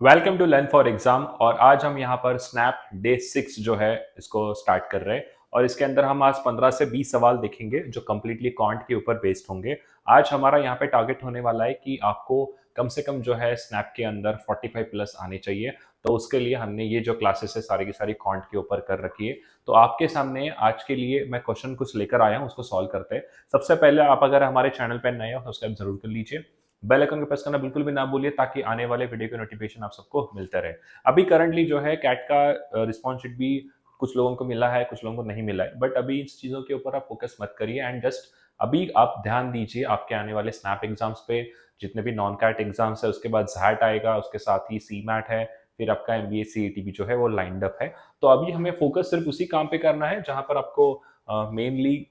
Welcome to learn for exam. और आज हम यहाँ पर स्नैप डे 6 जो है इसको स्टार्ट कर रहे हैं। और इसके अंदर हम आज 15 से 20 सवाल देखेंगे जो कम्प्लीटली क्वांट के ऊपर बेस्ड होंगे। आज हमारा यहाँ पे टारगेट होने वाला है कि आपको कम से कम जो है स्नैप के अंदर 45 प्लस आने चाहिए। तो उसके लिए हमने ये जो क्लासेस है सारी की सारी क्वांट के ऊपर कर रखी है। तो आपके सामने आज के लिए मैं क्वेश्चन कुछ लेकर आया हूँ, उसको सॉल्व करते हैं। सबसे पहले आप अगर हमारे चैनल पर नए हो सब्सक्राइब जरूर कर लीजिए। बेल आइकन को प्रेस करना बिल्कुल भी ना भूलिए ताकि आने वाले वीडियो के नोटिफिकेशन आप सबको मिलते रहे। अभी करंटली जो है कैट का रिस्पॉन्स शीट भी कुछ लोगों को मिला है, कुछ लोगों को नहीं मिला है, बट अभी इस चीज़ों के ऊपर आप फोकस मत करिए एंड जस्ट अभी आप ध्यान दीजिए आपके आने वाले स्नैप एग्जाम्स पे। जितने भी नॉन कैट एग्जाम्स है उसके बाद जैट आएगा, उसके साथ ही सी मैट है, फिर आपका एमबीए सीईटी भी जो है वो लाइंड अप है। तो अभी हमें फोकस सिर्फ उसी काम पे करना है जहां पर आपको मेनली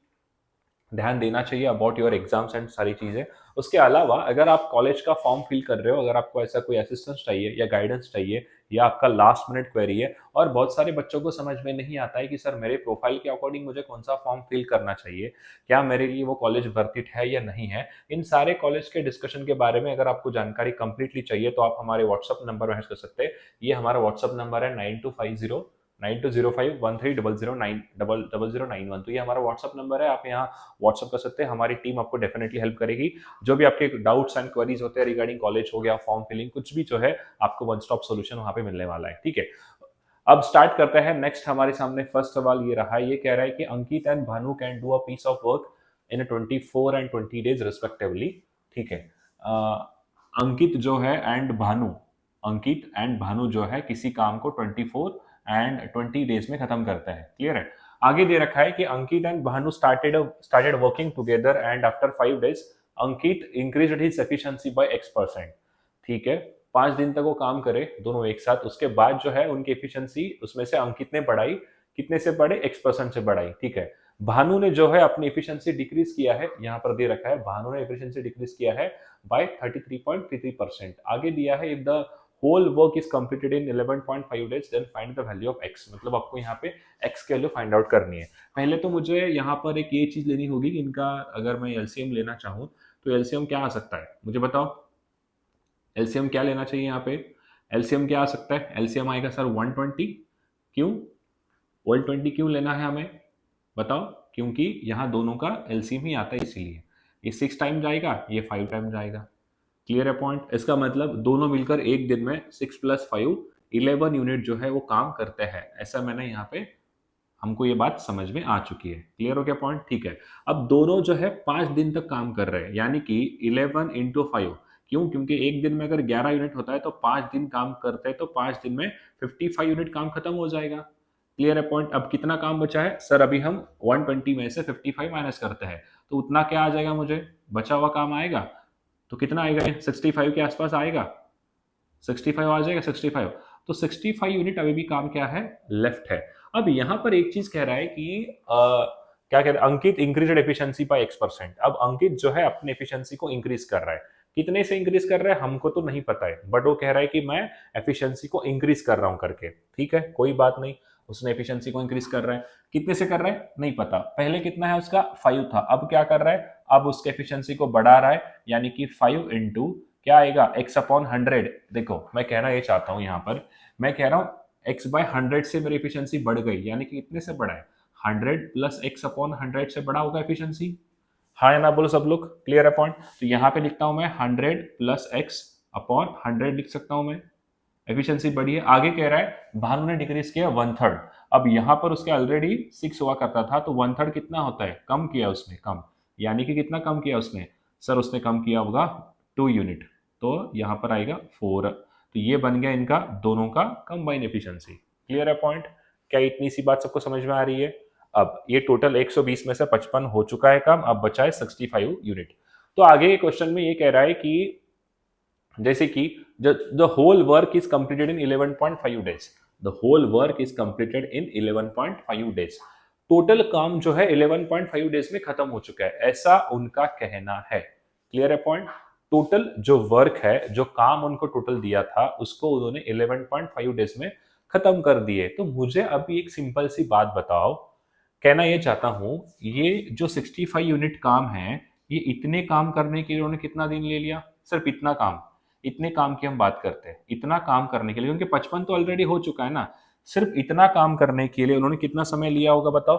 ध्यान देना चाहिए अबाउट योर एग्जाम्स एंड सारी चीज़ें। उसके अलावा अगर आप कॉलेज का फॉर्म फिल कर रहे हो, अगर आपको ऐसा कोई असिस्टेंस चाहिए या गाइडेंस चाहिए या आपका लास्ट मिनट क्वेरी है और बहुत सारे बच्चों को समझ में नहीं आता है कि सर मेरे प्रोफाइल के अकॉर्डिंग मुझे कौन सा फॉर्म फिल करना चाहिए, क्या मेरे लिए वो कॉलेज वर्थ इट है या नहीं है, इन सारे कॉलेज के डिस्कशन के बारे में अगर आपको जानकारी कंप्लीटली चाहिए तो आप हमारे व्हाट्सअप नंबर मैसेज कर सकते हैं। ये हमारा व्हाट्सअप नंबर है 9250 9205 130091। तो ये हमारा व्हाट्सअप नंबर है, आप यहाँ व्हाट्सअप कर सकते हैं। हमारी टीम आपको डेफिनेटली हेल्प करेगी। जो भी आपके डाउट्स एंड क्वेरीज होते हैं रिगार्डिंग कॉलेज हो गया, फॉर्म फिलिंग, कुछ भी जो है आपको वन स्टॉप सोल्यूशन वहां पे मिलने वाला है। ठीक है, अब स्टार्ट करते हैं। नेक्स्ट हमारे सामने फर्स्ट सवाल ये रहा है, ये कह रहा है कि Ankit and Bhanu can do a piece of work in 24 and 20 days respectively. ठीक है, अंकित जो है एंड भानु, अंकित एंड भानु जो है किसी काम को 24 एंड 20 डेज में खत्म करता है। क्लियर है। आगे दे रखा है कि Ankit and Bhanu started working together and after 5 days Ankit increased his efficiency by X%। ठीक है, 5 दिन तक वो काम करे दोनों एक साथ, उसके बाद जो है उनकी एफिशिएंसी उसमें से अंकित ने बढ़ाई, कितने से बढ़े, X% से बढ़ाई। ठीक है, भानु ने जो है अपनी एफिशिएंसी डिक्रीज किया है, यहाँ पर दे रखा है भानु ने एफिशिएंसी डिक्रीज किया है बाय 33.33%। आगे दिया है if the whole work is completed in 11.5 days then find the value of x। मतलब आपको यहाँ पे x की वैल्यू फाइंड आउट करनी है। पहले तो मुझे यहाँ पर एक ये चीज लेनी होगी कि इनका अगर मैं एलसीएम लेना चाहूँ तो एलसीएम क्या आ सकता है, मुझे बताओ। एलसीएम क्या लेना चाहिए यहाँ पे, एलसीएम क्या आ सकता है, एलसीएम आएगा सर 120। क्यों 120 क्यों लेना है हमें, बताओ। क्योंकि यहाँ दोनों का एलसीएम ही आता है, इसीलिए ये 6 टाइम जाएगा, ये 5 टाइम जाएगा। क्लियर है पॉइंट। इसका मतलब दोनों मिलकर एक दिन में 6 + 5 11 यूनिट जो है वो काम करते हैं। ऐसा मैंने यहाँ पे, हमको ये बात समझ में आ चुकी है। क्लियर हो गया पॉइंट। ठीक है, अब दोनों जो है 5 दिन तक काम कर रहे हैं, यानी कि 11 × 5। क्यों, क्योंकि एक दिन में अगर 11 यूनिट होता है तो 5 दिन काम करते हैं, तो 5 दिन में 55 यूनिट काम खत्म हो जाएगा। क्लियर है पॉइंट। अब कितना काम बचा है सर, अभी हम 120 में से 55 माइनस करते हैं तो उतना क्या आ जाएगा, मुझे बचा हुआ काम आएगा। तो कितना आएगा, 65 के आसपास आएगा, 65 आ जाएगा, 65। तो 65 यूनिट अभी भी काम क्या है, लेफ्ट है। अब यहाँ पर एक चीज कह रहा है कि क्या कह रहा है, अंकित इंक्रीज एफिशिएंसी बाय X%। अब अंकित जो है अपने एफिशिएंसी को इंक्रीज कर रहा है, कितने से इंक्रीज कर रहा है हमको तो नहीं पता है, बट वो कह रहा है कि मैं एफिशिएंसी को इंक्रीज कर रहा हूं करके। ठीक है, कोई बात नहीं, उसने एफिशिएंसी को इंक्रीज कर रहा है, कितने से कर रहा है नहीं पता। पहले कितना है उसका 5 था, अब क्या कर रहा है, अब उसके एफिशिएंसी को बढ़ा रहा है, यानी कि 5 इंटू क्या आएगा, X/100। देखो मैं कहना ये चाहता हूं, यहाँ पर मैं कह रहा हूं X/100 से मेरी एफिशिएंसी बढ़ गई, यानी कि कितने से बढ़ा है, 100 + X/100 से बड़ा होगा एफिशिएंसी। हाँ या ना बोलो सब लोग। क्लियर है पॉइंट। तो यहाँ पे लिखता हूं मैं 100 + X/100 लिख सकता हूं मैं, एफिशिएंसी बढ़ी है। आगे कह रहा है भानु ने डिक्रीज किया 1/3। अब यहाँ पर उसके ऑलरेडी 6 हुआ करता था, तो 1/3 कितना होता है, कम किया उसने, कम, यानी कि कितना कम किया उसने, सर उसने कम किया होगा 2 यूनिट, तो यहाँ पर आएगा 4। तो ये बन गया इनका दोनों का कंबाइन एफिशिएंसी। क्लियर है पॉइंट। क्या इतनी सी बात सबको समझ में आ रही है। अब ये टोटल 120 में से 55 हो चुका है काम, अब बचा है 65 यूनिट। तो आगे क्वेश्चन में ये कह रहा है कि जैसे कि the whole work is completed in 11.5 days, the whole work is completed in 11.5 days. Total काम जो है 11.5 डेज में खत्म हो चुका है, ऐसा उनका कहना है। क्लियर है पॉइंट। टोटल जो वर्क है, जो काम उनको टोटल दिया था उसको उन्होंने 11.5 डेज में खत्म कर दिए। तो मुझे अभी एक सिंपल सी बात बताओ, कहना ये चाहता हूं, ये जो 65 यूनिट काम है, ये इतने काम करने के लिए उन्होंने कितना दिन ले लिया, सिर्फ इतना काम, इतने काम की हम बात करते हैं, इतना काम करने के लिए, क्योंकि 55 तो ऑलरेडी हो चुका है ना। सिर्फ इतना काम करने के लिए उन्होंने कितना समय लिया होगा बताओ?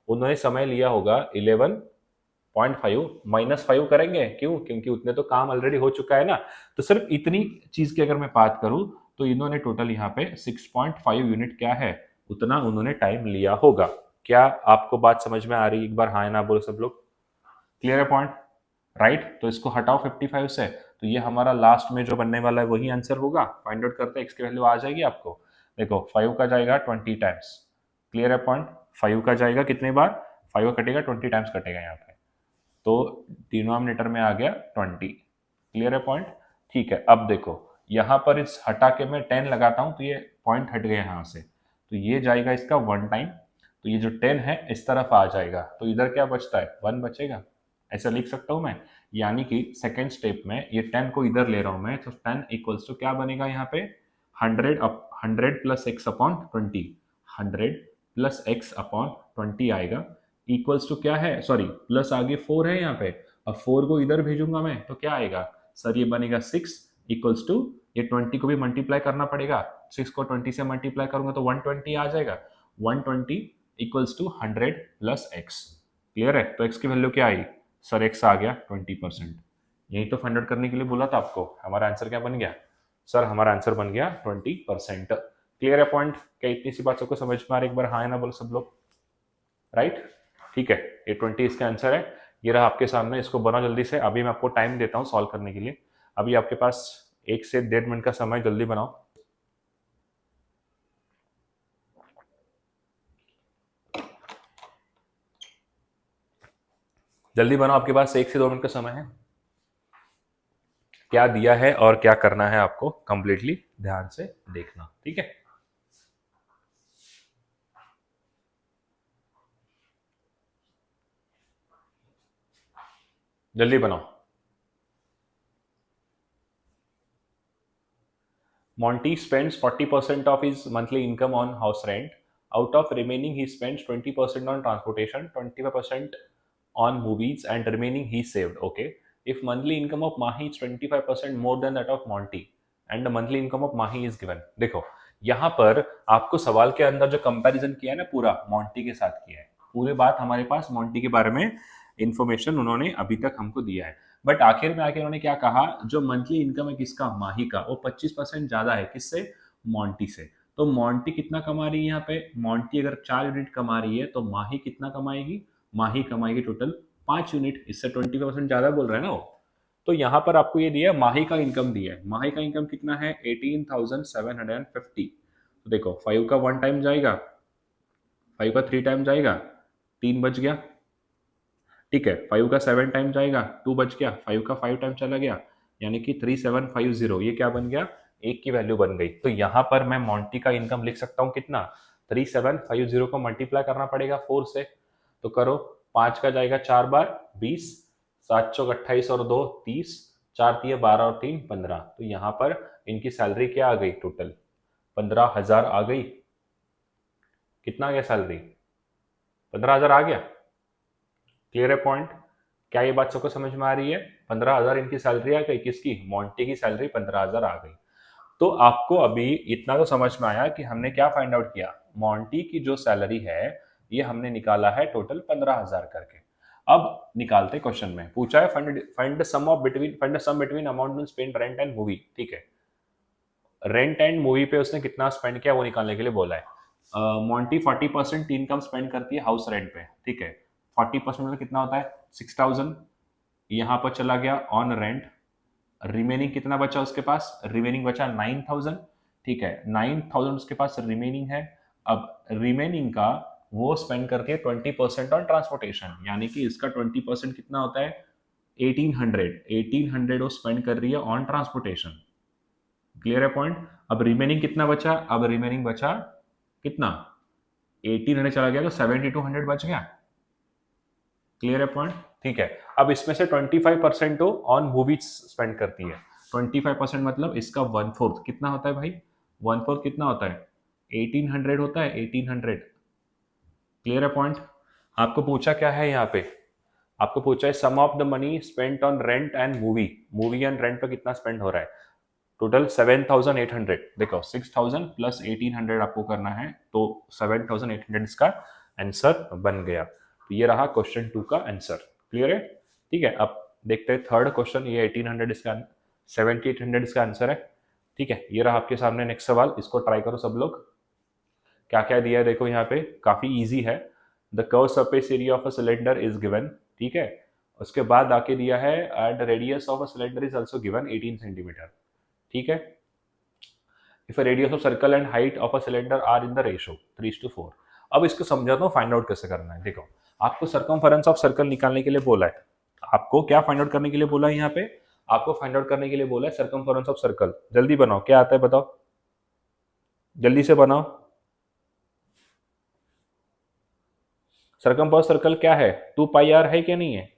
उन्होंने समय लिया होगा 11.5 -5 करेंगे, क्यों? क्योंकि उतने तो काम ऑलरेडी हो चुका है ना। तो सिर्फ इतनी चीज की अगर मैं बात करूं तो इन्होंने टोटल यहाँ पे 6.5 यूनिट क्या है, उतना उन्होंने टाइम लिया होगा। क्या आपको बात समझ में आ रही है? एक बार हाँ या ना बोलो सब लोग। क्लियर है पॉइंट? राइट, तो इसको हटाओ 55 से, तो ये हमारा लास्ट में जो बनने वाला है वही आंसर होगा। फाइंड आउट करते हैं, एक्स की वैल्यू आ जाएगी आपको। देखो 5 का जाएगा 20 टाइम्स। क्लियर है पॉइंट? 5 का जाएगा कितने बार? 5 कटेगा 20 टाइम्स कटेगा यहाँ पे, तो डिनोमिनेटर में आ गया 20। क्लियर है पॉइंट? ठीक है, अब देखो यहाँ पर इस हटा के मैं 10 लगाता हूँ तो ये पॉइंट हट गया यहाँ से, तो ये जाएगा इसका 1 टाइम, तो ये जो 10 है इस तरफ आ जाएगा, तो इधर क्या बचता है? 1 बचेगा। ऐसा लिख सकता हूँ मैं, यानी कि सेकेंड स्टेप में ये 10 को इधर ले रहा हूँ मैं, तो 10 इक्वल्स टू क्या बनेगा यहाँ पे? 100 plus x upon 20, 100 plus x upon 20 आएगा, इक्वल्स टू क्या है? सॉरी, प्लस आगे 4 है यहाँ पे, अब 4 को इधर भेजूंगा मैं तो क्या आएगा सर? ये बनेगा 6 इक्वल्स टू, ये 20 को भी मल्टीप्लाई करना पड़ेगा, 6 को 20 से मल्टीप्लाई करूंगा तो 120 आ जाएगा, 120 equals to 100 plus x. Clear है? तो एक्स की वैल्यू क्या आई सर? एक्स आ गया 20%। यही तो फाइंड आउट करने के लिए बोला था आपको। हमारा आंसर क्या बन गया सर? हमारा आंसर बन गया 20%। क्लियर है पॉइंट? क्या इतनी सी बात सबको समझ में आ रही? एक बार हाँ या ना बोलो सब लोग। राइट, ठीक है, ये 20 इसका आंसर है। ये रहा आपके सामने, इसको बनाओ जल्दी से। अभी मैं आपको टाइम देता हूँ सॉल्व करने के लिए। अभी आपके पास 1 से 1.5 मिनट का समय, जल्दी बनाओ। जल्दी बनाओ, आपके पास 1 से 2 मिनट का समय है। क्या दिया है और क्या करना है आपको कंप्लीटली ध्यान से देखना, ठीक है? जल्दी बनाओ। Monty spends 40% of his monthly income on house rent. Out of remaining, he spends 20% on transportation, 25% on movies, and remaining he saved. Okay. If monthly income of Mahi is 25% more than that of Monty, and the monthly income of Mahi is given. देखो यहाँ पर आपको सवाल के अंदर जो comparison किया है ना, पूरा मॉन्टी के साथ किया है। पूरे बात हमारे पास मॉन्टी के बारे में इंफॉर्मेशन उन्होंने अभी तक हमको दिया है, बट आखिर में आके उन्होंने क्या कहा? जो मंथली इनकम है किसका? माही का, वो 25% ज्यादा है। किससे? मॉन्टी से। तो मॉन्टी कितना कमा रही है यहाँ पे? मॉन्टी अगर 4 यूनिट कमा रही है तो माही कितना कमाएगी? माही कमाएगी टोटल 5 यूनिट। इससे 20% ज्यादा बोल रहे हैं ना वो। तो यहाँ पर आपको ये दिया है, माही का इनकम दिया है। माही का इनकम कितना है? 18,750। तो देखो 5 का 1 टाइम जाएगा, 5 का 3 टाइम जाएगा, 3 बच गया। ठीक है, 5 का 7 टाइम जाएगा, 2 बच गया। 5 का 5 टाइम चला गया, यानी कि 3750। ये क्या बन गया? एक की वैल्यू बन गई। तो यहाँ पर मैं मॉन्टी का इनकम लिख सकता हूँ कितना? 3750 को मल्टीप्लाई करना पड़ेगा 4 से, तो करो। 5 का जाएगा 4 बार 20, 7 चौक 28 और 2 30, 4 तिये 12 और 3 15। तो यहाँ पर इनकी सैलरी क्या आ गई? टोटल 15,000 आ गई। कितना आ गया सैलरी? 15,000 आ गया। क्लियर है पॉइंट? क्या ये बात सबको समझ में आ रही है? 15,000 इनकी सैलरी आ गई। किसकी? मॉन्टी की सैलरी 15,000 आ गई। तो आपको अभी इतना तो समझ में आया कि हमने क्या फाइंड आउट किया? मॉन्टी की जो सैलरी है ये हमने निकाला है टोटल 15,000 करके। अब निकालते क्वेश्चन में पूछा है find the sum between amount spend rent and movie. ठीक है, रेंट एंड मूवी पे उसने कितना स्पेंड किया वो निकालने के लिए बोला है। मॉन्टी 40% इनकम स्पेंड करती है हाउस रेंट पे। ठीक है, 40% मतलब कितना होता है? 6,000 यहाँ पर चला गया ऑन रेंट। रिमेनिंग कितना बचा उसके पास? रिमेनिंग बचा 9,000। ठीक है, 9,000 उसके पास रिमेनिंग है। अब रिमेनिंग का वो स्पेंड करती है 20% ऑन ट्रांसपोर्टेशन, यानी कि इसका 20% कितना होता है? 1800 वो स्पेंड कर रही है ऑन ट्रांसपोर्टेशन। क्लियर है पॉइंट? अब रिमेनिंग कितना बचा? अब रिमेनिंग बचा कितना? 1800 चला गया तो 7200 बच गया। क्लियर है पॉइंट? ठीक है, अब इसमें से 25% तो ऑन मूवीज स्पेंड करती है। 25% मतलब इसका 1/4 कितना होता है भाई? 1/4 कितना होता है? 1800 होता है, 1800। क्लियर है पॉइंट? आपको पूछा क्या है यहाँ पे? आपको पूछा है sum of the money spent on rent and movie. Movie and rent पे कितना स्पेंड हो रहा है? टोटल 7,800। देखो 6,000 प्लस 1,800 आपको करना है, तो 7,800 इसका आंसर बन गया। तो ये रहा क्वेश्चन 2 का आंसर। क्लियर है? ठीक है, अब देखते हैं थर्ड क्वेश्चन। ये 1,800 इसका 7,800 इसका आंसर है। ठीक है, ये रहा आपके सामने नेक्स्ट सवाल। इसको ट्राई करो सब लोग। क्या क्या दिया है देखो यहाँ पे, काफी इजी है। The curve surface area of a cylinder is given. ठीक है, उसके बाद आके दिया है and radius of a cylinder is also given 18 centimeter. ठीक है, if radius of circle and height of a cylinder are in the ratio 3:4। अब इसको समझाता हूँ, फाइंड आउट कैसे करना है। देखो, आपको सर्कमफेरेंस ऑफ सर्कल निकालने के लिए बोला है। आपको क्या फाइंड आउट करने के लिए बोला है यहाँ पे? आपको फाइंड आउट करने के लिए बोला है सर्कमफेरेंस ऑफ सर्कल। जल्दी बनाओ, क्या आता है बताओ, जल्दी से बनाओ। सर्कमफेरेंस सर्कल क्या है? 2πr है क्या नहीं है?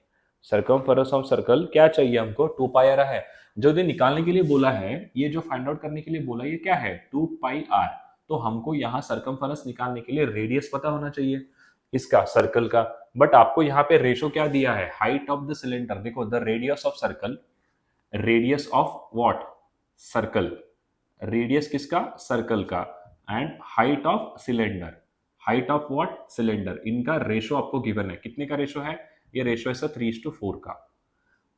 सर्कमफेरेंस ऑफ सर्कल क्या चाहिए हमको? 2πr है। जो ये निकालने के लिए बोला है, ये जो फाइंड आउट करने के लिए बोला है, ये क्या है? 2πr। तो हमको यहाँ सर्कमफेरेंस निकालने के लिए रेडियस पता होना चाहिए इसका, सर्कल का। बट आपको यहाँ पे रेशो क्या दिया है? Height of the cylinder. देखो, the radius of circle, radius of what? Circle. Radius किसका? सर्कल का। And height of cylinder, height of what? Cylinder. इनका रेशो आपको गिवन है। कितने का रेशो है? ये रेशो है सर 3:4 का।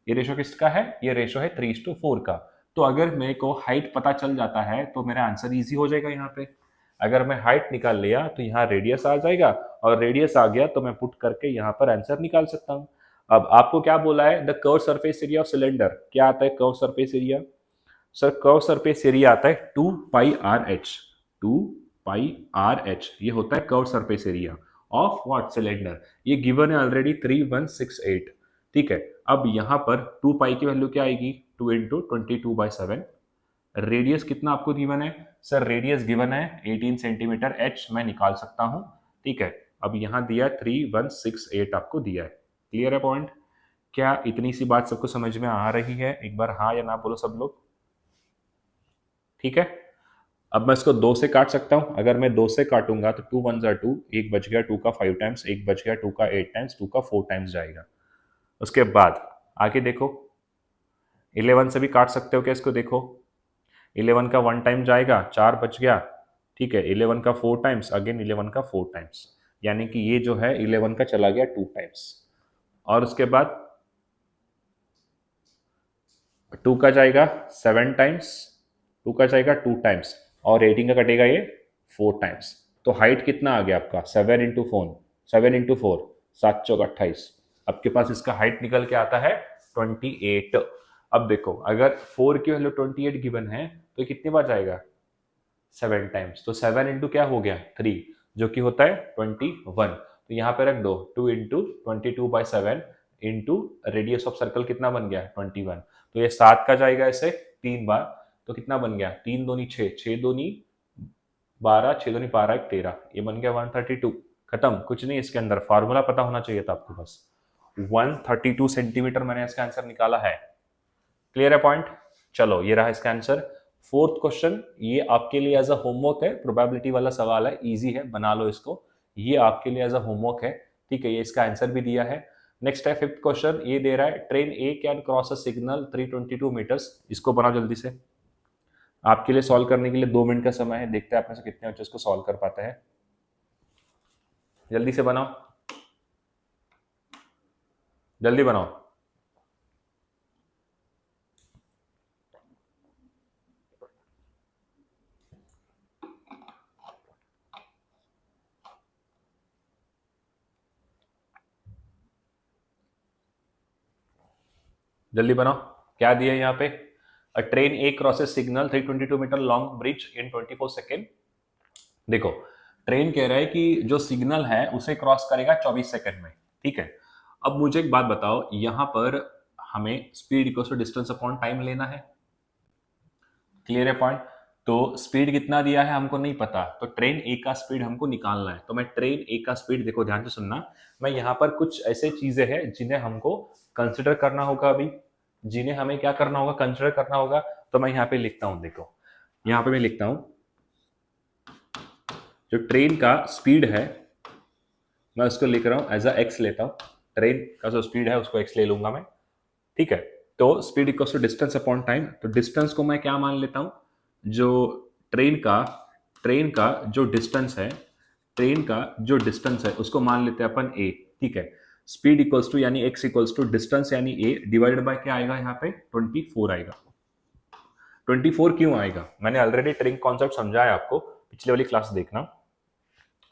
ये रेशो किसका है? ये रेशो है 3:4 का। तो अगर मेरे को हाइट पता चल जाता है तो मेरा आंसर इजी हो जाएगा यहाँ पे। अगर मैं हाइट निकाल लिया तो यहाँ रेडियस आ जाएगा, और रेडियस आ गया तो मैं पुट करके यहाँ पर आंसर निकाल सकता हूँ। अब आपको क्या बोला है? The curve surface area of cylinder. क्या आता है curve surface area? Sir curve surface area आता है 2πRh। 2πRh ये होता है curve surface area of what? Cylinder. ये गिवन है ऑलरेडी 3168। ठीक है, अब यहाँ पर 2π की वैल्यू क्या आएगी? 2 इंटू 22/7। रेडियस कितना आपको गिवन है? सर रेडियस गिवन है 18 सेंटीमीटर। h मैं निकाल सकता हूँ। ठीक है, अब यहाँ दिया 3168 आपको दिया है। क्लियर है पॉइंट? क्या इतनी सी बात सबको समझ में आ रही है? एक बार हाँ या ना बोलो सब लोग। ठीक है, अब मैं इसको 2 से काट सकता हूं। अगर मैं 2 से काटूंगा तो 2 1 जा 2, एक बच गया 2 का 5 टाइम्स, एक बच गया 2 का 8 टाइम्स, 2 का 4 टाइम्स जाएगा। उसके बाद आगे देखो, 11 से भी काट सकते हो क्या इसको? देखो 11 का 1 टाइम जाएगा, 4 बच गया। ठीक है, 11 का 4 टाइम्स, अगेन 11 का 4 टाइम्स, यानी कि ये जो है 11 का चला गया 2 टाइम्स। और उसके बाद 2 का जाएगा 7 टाइम्स, 2 का जाएगा 2 टाइम्स, और 18 का कटेगा ये 4 टाइम्स। तो हाइट कितना आ गया आपका? 7 इंटू 4, 7 इंटू 4, 7 चौक 28। आपके पास इसका हाइट निकल के आता है 28। अब देखो, अगर 4 की वैल्यू 28 गिवन है तो कितनी बार जाएगा? 7 टाइम्स। तो 7 इंटू क्या हो गया? 3, जो कि होता है 21। तो यहाँ पे रख दो 2 into 22/7 into radius of circle कितना बन गया? 21। तो ये 7 का जाएगा ऐसे 3 बार, तो कितना बन गया? 3 दूनी 6, 6 दूनी 12, 6 दूनी 12, 1 13, ये बन गया 132। खत्म, कुछ नहीं इसके अंदर, फार्मूला पता होना चाहिए था आपके पास। 132 सेंटीमीटर मैंने इसका आंसर निकाला है। क्लियर है पॉइंट? चलो, ये रहा इसका आंसर। फोर्थ क्वेश्चन, ये आपके लिए एज अ होमवर्क है, प्रोबेबिलिटी वाला सवाल है, इजी है, बना लो इसको। ये आपके लिए एज अ होमवर्क है। ठीक है, ये इसका आंसर भी दिया है। नेक्स्ट है फिफ्थ क्वेश्चन, ये दे रहा है train A can cross a signal 322 meters. इसको बनाओ जल्दी से। आपके लिए सॉल्व करने के लिए 2 मिनट का समय है, देखते हैं आप में से कितने बच्चे इसको सॉल्व कर पाते हैं। जल्दी से बनाओ, जल्दी बनाओ। जल्दी बनाओ। क्या दिया है यहाँ पे? A train A crosses signal 322 meter long bridge in 24 second. देखो, ट्रेन कह रहा है कि जो सिग्नल है उसे क्रॉस करेगा 24 सेकंड में। ठीक है, अब मुझे एक बात बताओ, यहां पर हमें speed equal to distance upon time लेना है। क्लियर है पॉइंट? तो स्पीड कितना दिया है हमको नहीं पता, तो ट्रेन ए का स्पीड हमको निकालना है। तो मैं ट्रेन ए का स्पीड, देखो ध्यान से सुनना, मैं यहाँ पर कुछ ऐसे चीजें हैं जिन्हें हमको कंसिडर करना होगा अभी, जिन्हें हमें क्या करना होगा? कंसिडर करना होगा। तो मैं यहाँ पे लिखता हूँ, देखो यहाँ पे मैं लिखता हूँ, जो ट्रेन का स्पीड है मैं उसको लिख रहा हूँ एज अ एक्स लेता हूँ। ट्रेन का जो स्पीड है उसको एक्स ले लूंगा मैं। ठीक है, तो speed equals to distance upon time. तो डिस्टेंस को मैं क्या मान लेता हूँ, जो ट्रेन का जो डिस्टेंस है, ट्रेन का जो डिस्टेंस है उसको मान लेते हैं अपन ए, ठीक है। स्पीड इक्वल्स टू यानी एक्स इक्वल्स टू डिस्टेंस यानी ए डिवाइडेड बाय क्या आएगा यहाँ पे 24 आएगा। 24 क्यों आएगा, मैंने ऑलरेडी ट्रेन कॉन्सेप्ट समझाया आपको, पिछले वाली क्लास देखना।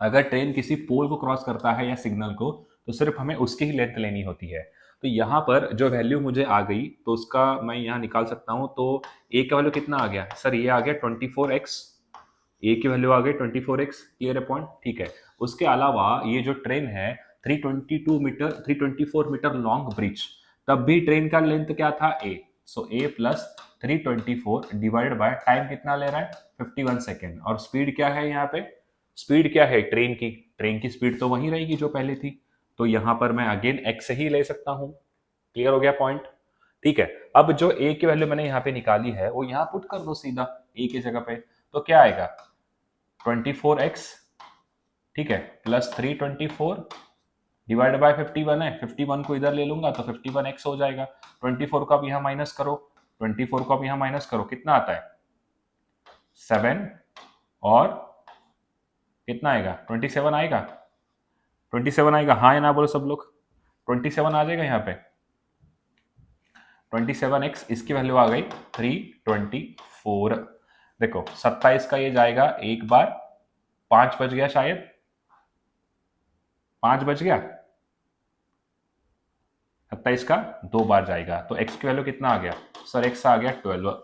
अगर ट्रेन किसी पोल को क्रॉस करता है या सिग्नल को, तो सिर्फ हमें उसकी ही लेंथ लेनी होती है। तो यहाँ पर जो वैल्यू मुझे आ गई तो उसका मैं यहाँ निकाल सकता हूँ। तो ए का वैल्यू कितना आ गया सर, ये आ गया 24x, ए की वैल्यू आ गई 24x, क्लियर है पॉइंट, ठीक है। उसके अलावा ये जो ट्रेन है 324 मीटर लॉन्ग ब्रिज, तब भी ट्रेन का लेंथ क्या था ए, सो ए प्लस 324 डिवाइड बाय टाइम कितना ले रहा है 51 सेकेंड। और स्पीड क्या है यहाँ पे, स्पीड क्या है ट्रेन की स्पीड तो वही रहेगी जो पहले थी। तो यहां पर मैं अगेन एक्स से ही ले सकता हूं, क्लियर हो गया पॉइंट, ठीक है। अब जो ए की वैल्यू मैंने यहाँ पे निकाली है वो यहाँ पुट कर दो सीधा ए की जगह पे, तो क्या आएगा 24x, ठीक है, प्लस 324 डिवाइड बाय 51 है, 51 को इधर ले लूंगा तो 51x हो जाएगा। 24 को आप यहाँ माइनस करो, 24 को आप यहाँ माइनस करो, कितना आता है 7, और कितना आएगा 27 आएगा, 27 आएगा, हाँ या ना बोलो सब लोग, 27 आ जाएगा यहाँ पे। 27x इसकी वैल्यू आ गई 324। देखो 27 का ये जाएगा एक बार, 5 बच गया शायद, 5 बच गया, 27 का 2 बार जाएगा, तो x की वैल्यू कितना आ गया सर, x आ गया 12,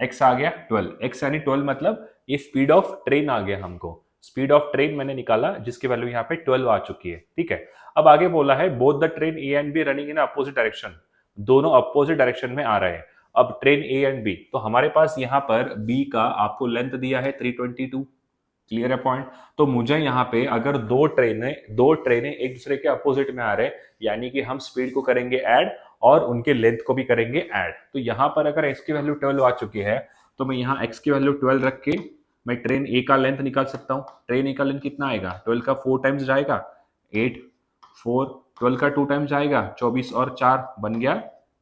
x आ गया 12, x यानी 12 मतलब ये स्पीड ऑफ ट्रेन आ गया हमको, स्पीड ऑफ ट्रेन मैंने निकाला जिसकी वैल्यू यहाँ पे 12 आ चुकी है, ठीक है। अब आगे बोला है both the train A and B running in opposite direction, दोनों अपोजिट डायरेक्शन में आ रहे हैं। अब ट्रेन ए एंड बी, तो हमारे पास यहाँ पर बी का आपको लेंथ दिया है 322, क्लियर है पॉइंट। तो मुझे यहाँ पे अगर दो ट्रेनें एक दूसरे के अपोजिट में आ रहे हैं, यानी कि हम स्पीड को करेंगे ऐड और उनके लेंथ को भी करेंगे ऐड। तो यहाँ पर अगर x की वैल्यू 12 आ चुकी है, तो मैं यहाँ x की वैल्यू 12 रख के मैं ट्रेन ए का लेंथ निकाल सकता हूँ। ट्रेन ए का लेंथ कितना आएगा, 12 का 4 टाइम्स जाएगा 8, 4, 12 का 2 टाइम्स जाएगा 24 और 4 बन गया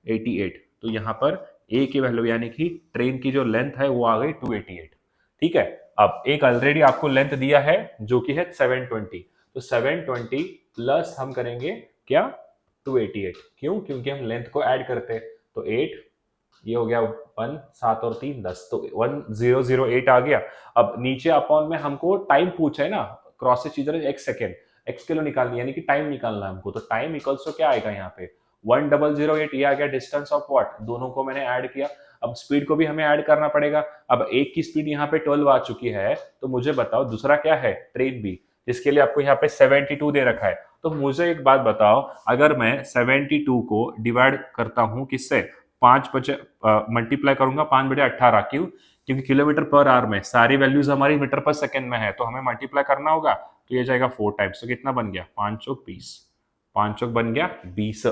88। तो यहाँ पर ए की वैल्यू यानी कि ट्रेन की जो लेंथ है वो आ गई 288, ठीक है। अब एक ऑलरेडी आपको लेंथ दिया है जो कि है 720, तो 720 प्लस हम करेंगे क्या 288, क्यों, क्योंकि हम लेंथ को ऐड करते हैं। तो 8, ये हो गया 1, 7 और 3 10, तो 1008 आ गया। अब नीचे अपॉन में हमको टाइम पूछा है ना, क्रॉस इधर एक्स सेकेंड, एक्स किलो निकालनी यानी कि टाइम निकालना है हमको, तो टाइम इक्वल्स तो क्या आएगा यहाँ पे 1008, ये आ गया डिस्टेंस ऑफ व्हाट, दोनों को मैंने ऐड किया। अब स्पीड को भी हमें ऐड करना पड़ेगा। अब एक की स्पीड यहाँ पे 12 आ चुकी है, तो मुझे बताओ दूसरा क्या है ट्रेन बी, जिसके लिए आपको यहाँ पे 72 दे रखा है। तो मुझे एक बात बताओ, अगर मैं 72 को डिवाइड करता हूँ किससे, 5 बजे मल्टीप्लाई करूंगा 5/18, क्यों, क्योंकि किलोमीटर पर आवर में सारी वैल्यूज हमारी मीटर पर सेकेंड में है, तो हमें मल्टीप्लाई करना होगा। तो ये जाएगा 4 टाइम्स, तो कितना बन गया 5 चौक 20, 5 चौक बन गया 20।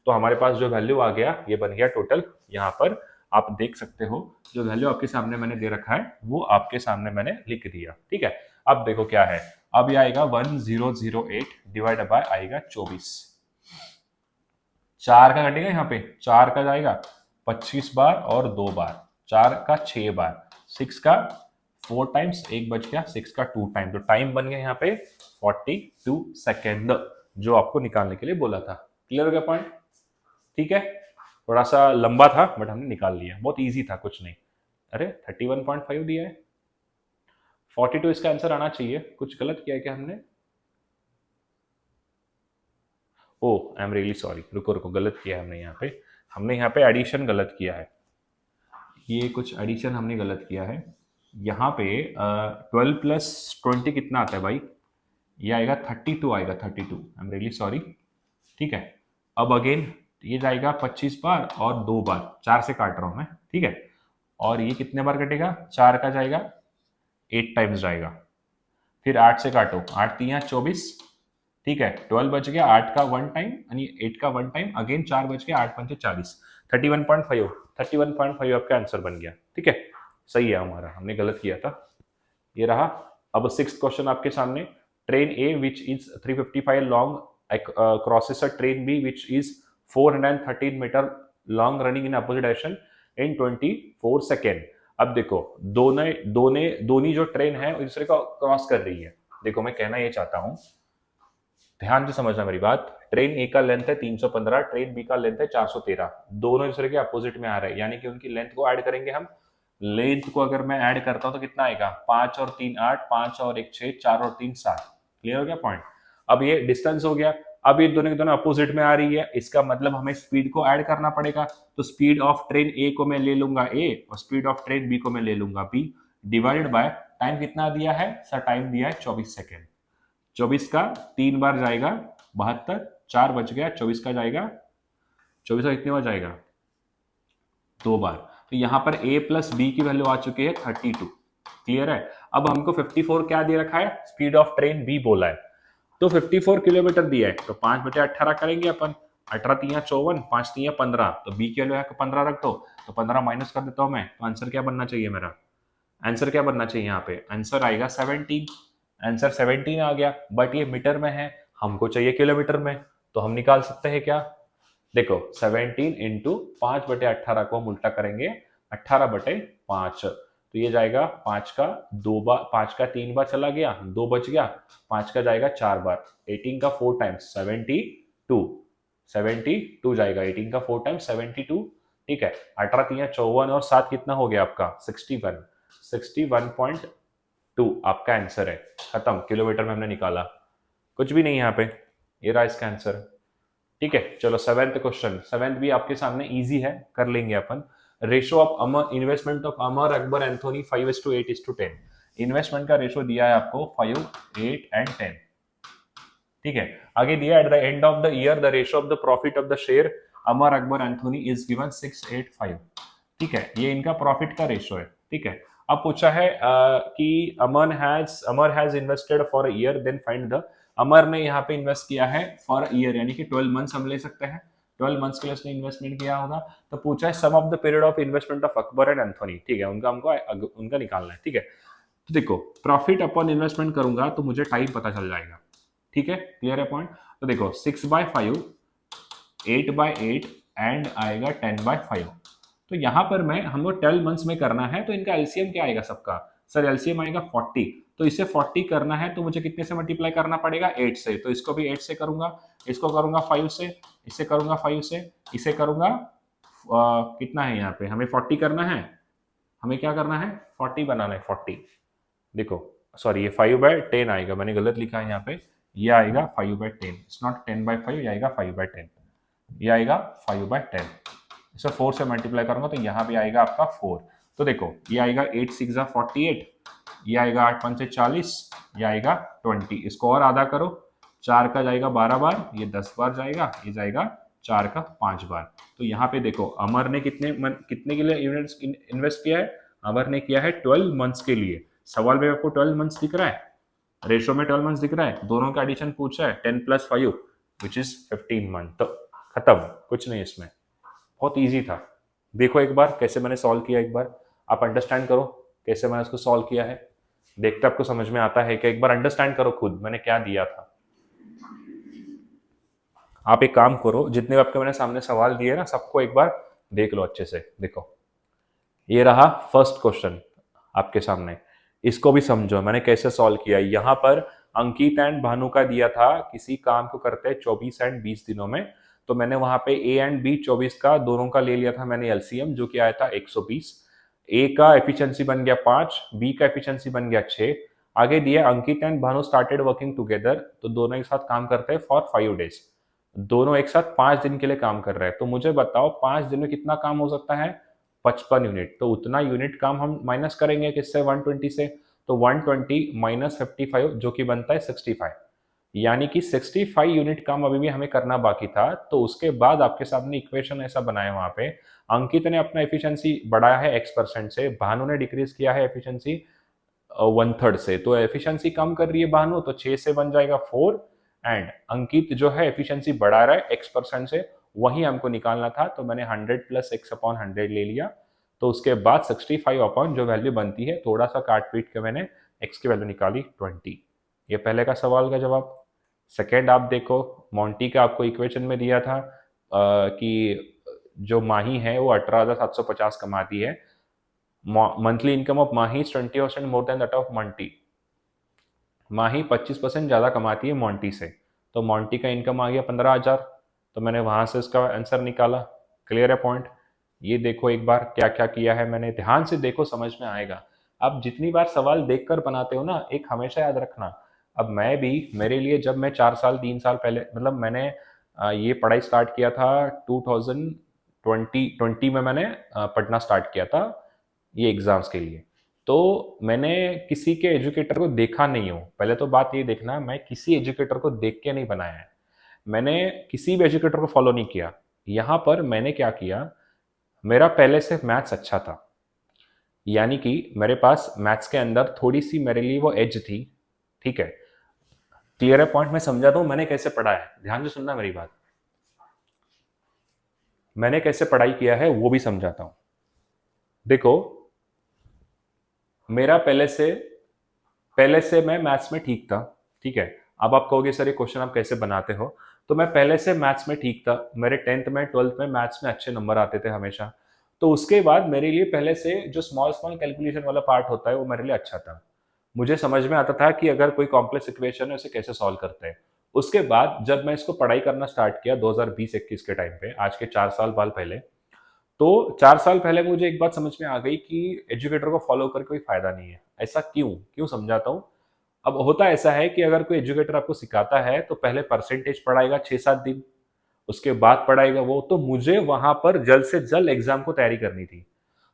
तो हमारे पास जो वैल्यू आ गया ये बन गया टोटल, यहाँ पर आप देख सकते हो जो वैल्यू आपके सामने मैंने दे रखा है वो आपके सामने मैंने लिख दिया, ठीक है। अब देखो क्या है, अब ये आएगा 1008 डिवाइड बाय आएगा 24, 4 का घटेगा यहाँ पे, 4 का जाएगा 25 बार और 2 बार, 4 का 6 बार, 6 का 4 टाइम्स, 1 बच गया, 6 का 2 टाइम, तो टाइम बन गया यहाँ पे 42 सेकेंड, जो आपको निकालने के लिए बोला था। क्लियर हो गया पॉइंट, ठीक है। थोड़ा सा लंबा था बट हमने निकाल लिया, बहुत इजी था, कुछ नहीं। अरे 31.5 दिया है, 42 इसका आंसर आना चाहिए, कुछ गलत किया है क्या हमने, ओ आई एम रियली सॉरी, रुको रुको, गलत किया है हमने यहाँ पे एडिशन गलत किया है, ये कुछ एडिशन हमने गलत किया है। यहाँ पे 12 प्लस 20 कितना आता है भाई, ये आएगा 32 आएगा, 32, आई एम रियली सॉरी, ठीक है। अब अगेन ये जाएगा 25 बार और 2 बार, 4 से काट रहा हूं मैं, ठीक है। और ये कितने बार कटेगा, 4 का जाएगा 8 टाइम्स जाएगा, फिर 8 से काटो, 8 3 24, ठीक है, 12 बच गया, 8 का 1 टाइम यानी 8 का 1 टाइम, अगेन 4 बच गया, 8 5 40, 31.5 आपका आंसर बन गया, ठीक है। सही है हमारा, हमने गलत किया था, ये रहा। अब 6th क्वेश्चन आपके सामने, train A which is 355 long crosses a train B which is 413 meter long running in opposite direction in 24 second. अब देखो दोनों जो ट्रेन है एक दूसरे को क्रॉस कर रही है। देखो मैं कहना ये चाहता हूं, ध्यान से समझना मेरी बात। ट्रेन ए का लेंथ है 315, ट्रेन बी का लेंथ है 413, दोनों एक दूसरे के अपोजिट में आ रहे हैं, यानी कि उनकी लेंथ को ऐड करेंगे हम। लेंथ को अगर मैं ऐड करता हूं तो कितना आएगा, 5 और 3 8, 5 और 1 6, 4 और 3 7। क्लियर हो गया पॉइंट। अब ये डिस्टेंस हो गया। अब ये दोनों के दोनों अपोजिट में आ रही है, इसका मतलब हमें स्पीड को ऐड करना पड़ेगा। तो स्पीड ऑफ ट्रेन ए को मैं ले लूंगा ए, और स्पीड ऑफ ट्रेन बी को मैं ले लूंगा बी, डिवाइडेड बाय टाइम कितना दिया है सर, टाइम दिया है 24 सेकेंड। 24 का 3 बार जाएगा 72, 4 बच गया, 24 का जाएगा, 24 का कितने बार जाएगा, 2 बार। तो यहाँ पर a प्लस बी की वैल्यू आ चुकी है 32। क्लियर है। अब हमको 54 क्या दे रखा है, स्पीड ऑफ ट्रेन बी बोला है, तो 54 किलोमीटर दिया है, तो 5/18 करेंगे अपन। 18 तिया 54, 5 तिया 15, तो बी की वैल्यू है 15 रख दो, तो 15 माइनस कर देता हूं मैं। तो आंसर क्या बनना चाहिए मेरा, आंसर क्या बनना चाहिए यहाँ पे, आंसर आएगा 17। आंसर 17 आ गया, बट ये मीटर में है, हमको चाहिए किलोमीटर में, तो हम निकाल सकते हैं क्या, देखो 17 इंटू 5/18 को हम उल्टा करेंगे 18/5, तो ये जाएगा 5 का 2 बार, 5 का 3 बार चला गया, 2 बच गया, 5 का जाएगा 4 बार, 18 का 4 टाइम्स 72 जाएगा, 18 का 4 टाइम्स 72। ठीक है, 18 तिया 54 और 7 कितना हो गया आपका 61.2 आपका आंसर है। खत्म, किलोमीटर में हमने निकाला, कुछ भी नहीं यहाँ पे, ये रहा इसका आंसर। ठीक है, चलो सेवेंथ क्वेश्चन, सेवेंथ भी आपके सामने इजी है, कर लेंगे अपन। Ratio of Amar investment of Amar Akbar Anthony 5:8:10। Investment का रेशो दिया है आपको 5, 8 एंड 10। ठीक है, आगे दिया at the end of the year the ratio of the profit of the share Amar Akbar Anthony is given 6:8:5। ठीक है, ये इनका प्रॉफिट का रेशो है। ठीक है, अब पूछा है कि Amar has invested for a year, then find the. Amar ने यहाँ पे इन्वेस्ट किया है फॉर ईयर, यानी कि 12 मंथ्स हम ले सकते हैं, 12 मंथ्स के लिए उसने इन्वेस्टमेंट किया होगा। तो पूछा है sum of the period of investment of Akbar and Anthony. ठीक है, उनका हमको उनका निकालना है। ठीक है, तो देखो प्रॉफिट अपॉन इन्वेस्टमेंट करूंगा तो मुझे टाइम पता चल जाएगा। ठीक है, क्लियर है पॉइंट। तो देखो 6/5, 8/8 एंड आएगा 10/5। तो यहां पर मैं हमको 12 मंथ्स में करना है, तो इनका एलसीएम क्या आएगा सबका, सर एलसीएम आएगा 40। तो इसे 40 करना है तो मुझे कितने से मल्टीप्लाई करना पड़ेगा, 8 से। तो इसको भी 8 से करूंगा, इसको करूंगा 5 से, इसे करूंगा 5 से, इसे करूंगा कितना है यहाँ पे, हमें 40 करना है, हमें क्या करना है 40 बनाना है 40। देखो सॉरी, ये 5/10 आएगा, मैंने गलत लिखा है यहाँ पे, ये आएगा 5/10, इट्स नॉट 10/5, ये आएगा 5/10, ये आएगा 5/10। इसे 4 से मल्टीप्लाई करूंगा तो यहाँ भी आएगा आपका 4। तो देखो ये आएगा 8 6 48, ये आएगा 8 5 40, ये आएगा 20। इसको और आधा करो, 4 का जाएगा 12 बार, ये 10 बार जाएगा, ये जाएगा 4 का 5 बार। तो यहाँ पे देखो अमर ने कितने के लिए इन्वेस्ट किया है, अमर ने किया है 12 मंथ्स के लिए। सवाल में आपको 12 मंथ्स दिख रहा है, रेशो में 12 मंथ्स दिख रहा है, दोनों का एडिशन पूछा है 10 + 5 विच इज 15 मंथ। तो खत्म, कुछ नहीं इसमें, बहुत इजी था। देखो एक बार कैसे मैंने सॉल्व किया, एक बार आप अंडरस्टैंड करो कैसे मैंने उसको सॉल्व किया है, देखते आपको समझ में आता है कि एक बार अंडरस्टैंड करो खुद मैंने क्या दिया था। आप एक काम करो, जितने आपके मैंने सामने सवाल दिए ना सबको एक बार देख लो अच्छे से। देखो ये रहा फर्स्ट क्वेश्चन आपके सामने, इसको भी समझो मैंने कैसे सॉल्व किया। यहाँ पर अंकित एंड भानु का दिया था किसी काम को करते हैं 24 एंड 20 दिनों में, तो मैंने वहां पे ए एंड बी 24 का दोनों का ले लिया था मैंने एलसीएम, जो कि आया था 120। ए का एफिशिएंसी बन गया 5, बी का एफिशिएंसी बन गया 6। आगे दिया Ankit and Bhanu started working together, तो दोनों एक साथ काम करते हैं फॉर 5 डेज, दोनों एक साथ 5 दिन के लिए काम कर रहे हैं। तो मुझे बताओ 5 दिन में कितना काम हो सकता है, 55 यूनिट। तो उतना यूनिट काम हम माइनस करेंगे किससे, 120 से। तो 120 माइनस 55 जो कि बनता है 65, यानी कि 65 यूनिट काम अभी भी हमें करना बाकी था। तो उसके बाद आपके सामने इक्वेशन ऐसा बनाया, वहां पे अंकित ने अपना एफिशिएंसी बढ़ाया है x% से, भानु ने डिक्रीज किया है एफिशिएंसी 1/3 से। तो एफिशिएंसी कम कर रही है भानु, तो 6 से बन जाएगा 4, एंड अंकित जो है एफिशिएंसी बढ़ा रहा है x% से, वही हमको निकालना था। तो मैंने 100 + x/100 ले लिया। तो उसके बाद 65 अपॉन जो वैल्यू बनती है, थोड़ा सा काट पीट के मैंने x की वैल्यू निकाली 20। ये पहले का सवाल का जवाब। सेकेंड आप देखो, मोंटी का आपको इक्वेशन में दिया था कि जो माही है वो 18,750 कमाती है। Monthly income of Mahi is 20% more than that of Manti. Mahi 25% ज़्यादा कमाती है मोंटी से, तो मोंटी का इनकम आ गया 15,000, तो मैंने वहाँ से इसका आंसर निकाला। क्लियर है पॉइंट? ये देखो एक बार क्या क्या किया है मैंने, ध्यान से देखो समझ में आएगा। आप जितनी बार सवाल देखकर बनाते हो ना, एक हमेशा याद रखना, अब मैं भी, मेरे लिए जब मैं 4 साल 3 साल पहले, मतलब मैंने ये पढ़ाई स्टार्ट किया था 2020 में मैंने पढ़ना स्टार्ट किया था ये एग्जाम्स के लिए। तो मैंने किसी के एजुकेटर को देखा नहीं हूँ, पहले तो बात ये देखना, मैं किसी एजुकेटर को देख के नहीं बनाया है, मैंने किसी भी एजुकेटर को फॉलो नहीं किया। यहाँ पर मैंने क्या किया, मेरा पहले से मैथ्स अच्छा था, यानी कि मेरे पास मैथ्स के अंदर थोड़ी सी मेरे लिए वो एज थी। ठीक है, क्लियर है पॉइंट? मैं समझाता हूँ मैंने कैसे पढ़ा है, ध्यान से सुनना मेरी बात। मैंने कैसे पढ़ाई किया है वो भी समझाता हूँ। देखो, मेरा पहले से मैं मैथ्स में ठीक था। ठीक है, अब आप कहोगे सर ये क्वेश्चन आप कैसे बनाते हो, तो मैं पहले से मैथ्स में ठीक था, मेरे 10th में 12th में मैथ्स में अच्छे नंबर आते थे हमेशा। तो उसके बाद मेरे लिए पहले से जो स्मॉल स्मॉल कैलकुलेशन वाला पार्ट होता है वो मेरे लिए अच्छा था, मुझे समझ में आता था कि अगर कोई कॉम्प्लेक्स इक्वेशन है उसे कैसे सॉल्व करते हैं। उसके बाद जब मैं इसको पढ़ाई करना स्टार्ट किया 2020-21 के टाइम पे, आज के 4 साल बाद पहले, तो 4 साल पहले मुझे एक बात समझ में आ गई कि एजुकेटर को फॉलो करके कोई फायदा नहीं है। ऐसा क्यों क्यों समझाता हूँ। अब होता ऐसा है कि अगर कोई एजुकेटर आपको सिखाता है तो पहले परसेंटेज पढ़ाएगा 6-7 दिन, उसके बाद पढ़ाएगा वो, तो मुझे वहां पर जल्द से जल्द एग्जाम को तैयारी करनी थी।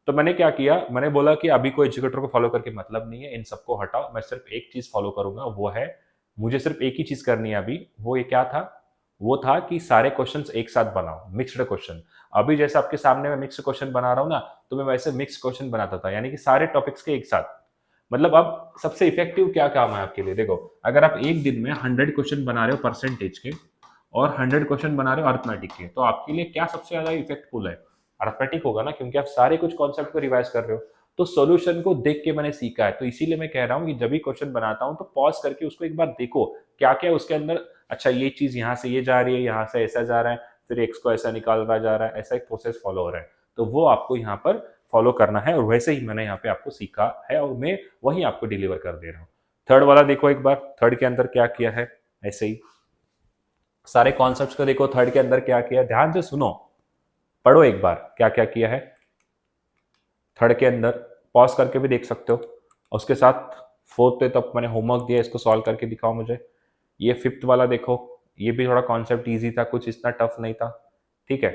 तो मैंने क्या किया, मैंने बोला कि अभी कोई एजुकेटर को फॉलो करके मतलब नहीं है, इन सबको हटाओ, मैं सिर्फ एक चीज फॉलो करूंगा, वो है, मुझे सिर्फ एक ही चीज करनी है अभी। वो ये क्या था, वो था कि सारे क्वेश्चंस एक साथ बनाओ, मिक्स्ड क्वेश्चन। अभी जैसे आपके सामने मैं मिक्स क्वेश्चन बना रहा हूँ ना, तो मैं वैसे मिक्स क्वेश्चन बनाता था, यानी कि सारे टॉपिक्स के एक साथ। मतलब अब सबसे इफेक्टिव क्या काम है आपके लिए, देखो, अगर आप एक दिन में 100 क्वेश्चन बना रहे हो परसेंटेज के और 100 क्वेश्चन बना रहे हो अर्थमेटिक के, तो आपके लिए क्या सबसे ज्यादा इफेक्टफुल है? अर्थमेटिक होगा ना, क्योंकि आप सारे कुछ कॉन्सेप्ट को रिवाइज कर रहे हो। तो सॉल्यूशन को देख के मैंने सीखा है, तो इसीलिए मैं कह रहा हूँ कि जब भी क्वेश्चन बनाता हूँ तो पॉज करके उसको एक बार देखो, क्या क्या उसके अंदर, अच्छा ये चीज यहाँ से ये जा रही है, यहाँ से ऐसा जा रहा है, फिर एक्स को ऐसा निकाल रहा जा रहा है, ऐसा एक प्रोसेस फॉलो हो रहा है, तो वो आपको यहाँ पर फॉलो करना है, और वैसे ही मैंने यहाँ पे आपको सीखा है और मैं वही आपको डिलीवर कर दे रहा हूँ। थर्ड वाला देखो एक बार, थर्ड के अंदर क्या किया है, ऐसे ही सारे कॉन्सेप्ट्स को देखो, थर्ड के अंदर क्या किया, ध्यान से सुनो, पढ़ो एक बार क्या क्या किया है थर्ड के अंदर, पॉज करके भी देख सकते हो। उसके साथ फोर्थ पे तब मैंने होमवर्क दिया, इसको सॉल्व करके दिखाओ मुझे। ये फिफ्थ वाला देखो, ये भी थोड़ा कॉन्सेप्ट इजी था, कुछ इतना टफ नहीं था। ठीक है,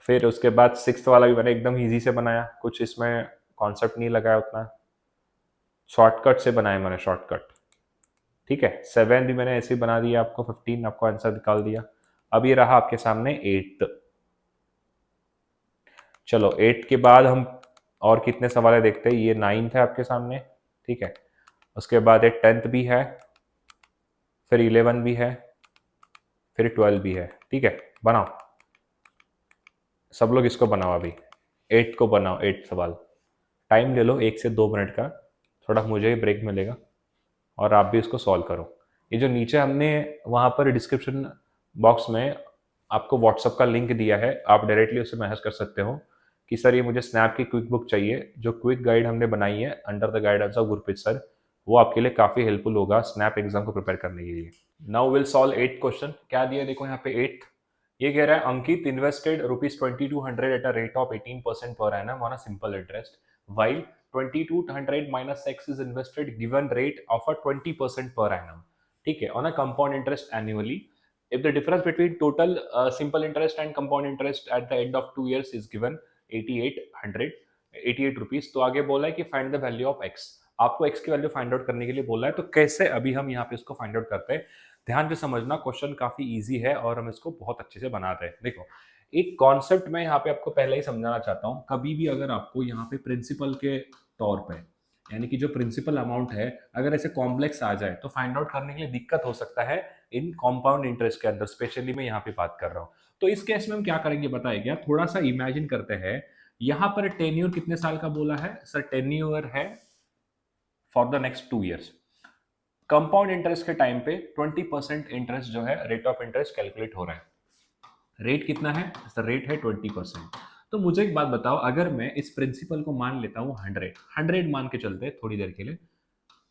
फिर उसके बाद सिक्स्थ वाला भी मैंने एकदम इजी से बनाया, कुछ इसमें कॉन्सेप्ट नहीं लगाया उतना, शॉर्टकट से बनाया मैंने, शॉर्टकट। ठीक है, सेवन भी मैंने ऐसे ही बना दिया आपको, 15 आपको आंसर निकाल दिया। अब ये रहा आपके सामने एट्थ। चलो एट्थ के बाद हम और कितने सवाल है देखते हैं, ये नाइन्थ है आपके सामने। ठीक है, उसके बाद एक 10th भी है, फिर 11 भी है, फिर 12 भी है। ठीक है, बनाओ सब लोग, इसको बनाओ अभी, एट्थ को बनाओ, एट्थ सवाल। टाइम ले लो 1 से 2 मिनट का, थोड़ा मुझे भी ब्रेक मिलेगा, और आप भी इसको सॉल्व करो। ये जो नीचे हमने वहाँ पर डिस्क्रिप्शन बॉक्स में आपको व्हाट्सअप का लिंक दिया है, आप डायरेक्टली उससे मैसेज कर सकते हो कि सर ये मुझे स्नैप की क्विक बुक चाहिए, जो क्विक गाइड हमने बनाई है under the guidance of Gurpreet sir, वो आपके लिए काफ़ी हेल्पफुल होगा स्नैप एग्जाम को प्रिपेयर करने के लिए। Now will solve 8 question. क्या दिया देखो यहाँ पे 8, ये कह रहा है Ankit invested ₹2200 at a rate of 18% per annum on a simple interest, while 2200 minus x is invested given rate of a 20% per annum. ठीक है, on a compound interest annually. If the difference between total simple interest and compound interest at the end of 2 years is given 88 rupees, तो आगे बोला है कि find the value of x। आपको x की value find out करने के लिए बोला है, तो कैसे अभी हम यहाँ पे इसको फाइंड आउट करते हैं, ध्यान से समझना, क्वेश्चन काफी इजी है और हम इसको बहुत अच्छे से बनाते हैं। देखो, एक कॉन्सेप्ट मैं यहाँ पे आपको पहले ही समझाना चाहता हूँ, कभी भी अगर आपको यहाँ पे प्रिंसिपल के तौर पे, यानी कि जो प्रिंसिपल अमाउंट है, अगर ऐसे कॉम्प्लेक्स आ जाए तो फाइंड आउट करने के लिए दिक्कत हो सकता है इन कंपाउंड इंटरेस्ट के अंदर, स्पेशली मैं यहाँ पे बात कर रहा हूँ। तो इस केस में हम क्या करेंगे बताए क्या, थोड़ा सा इमेजिन करते हैं, यहाँ पर टेन्यूर कितने साल का बोला है सर, टेन्यूर है for the next 2 years। Compound interest के टाइम पे 20% इंटरेस्ट जो है रेट ऑफ इंटरेस्ट कैलकुलेट हो रहा है। रेट कितना है? रेट है 20%। तो मुझे एक बात बताओ, अगर मैं इस प्रिंसिपल को मान लेता हूँ 100 मान के चलते हैं थोड़ी देर के लिए।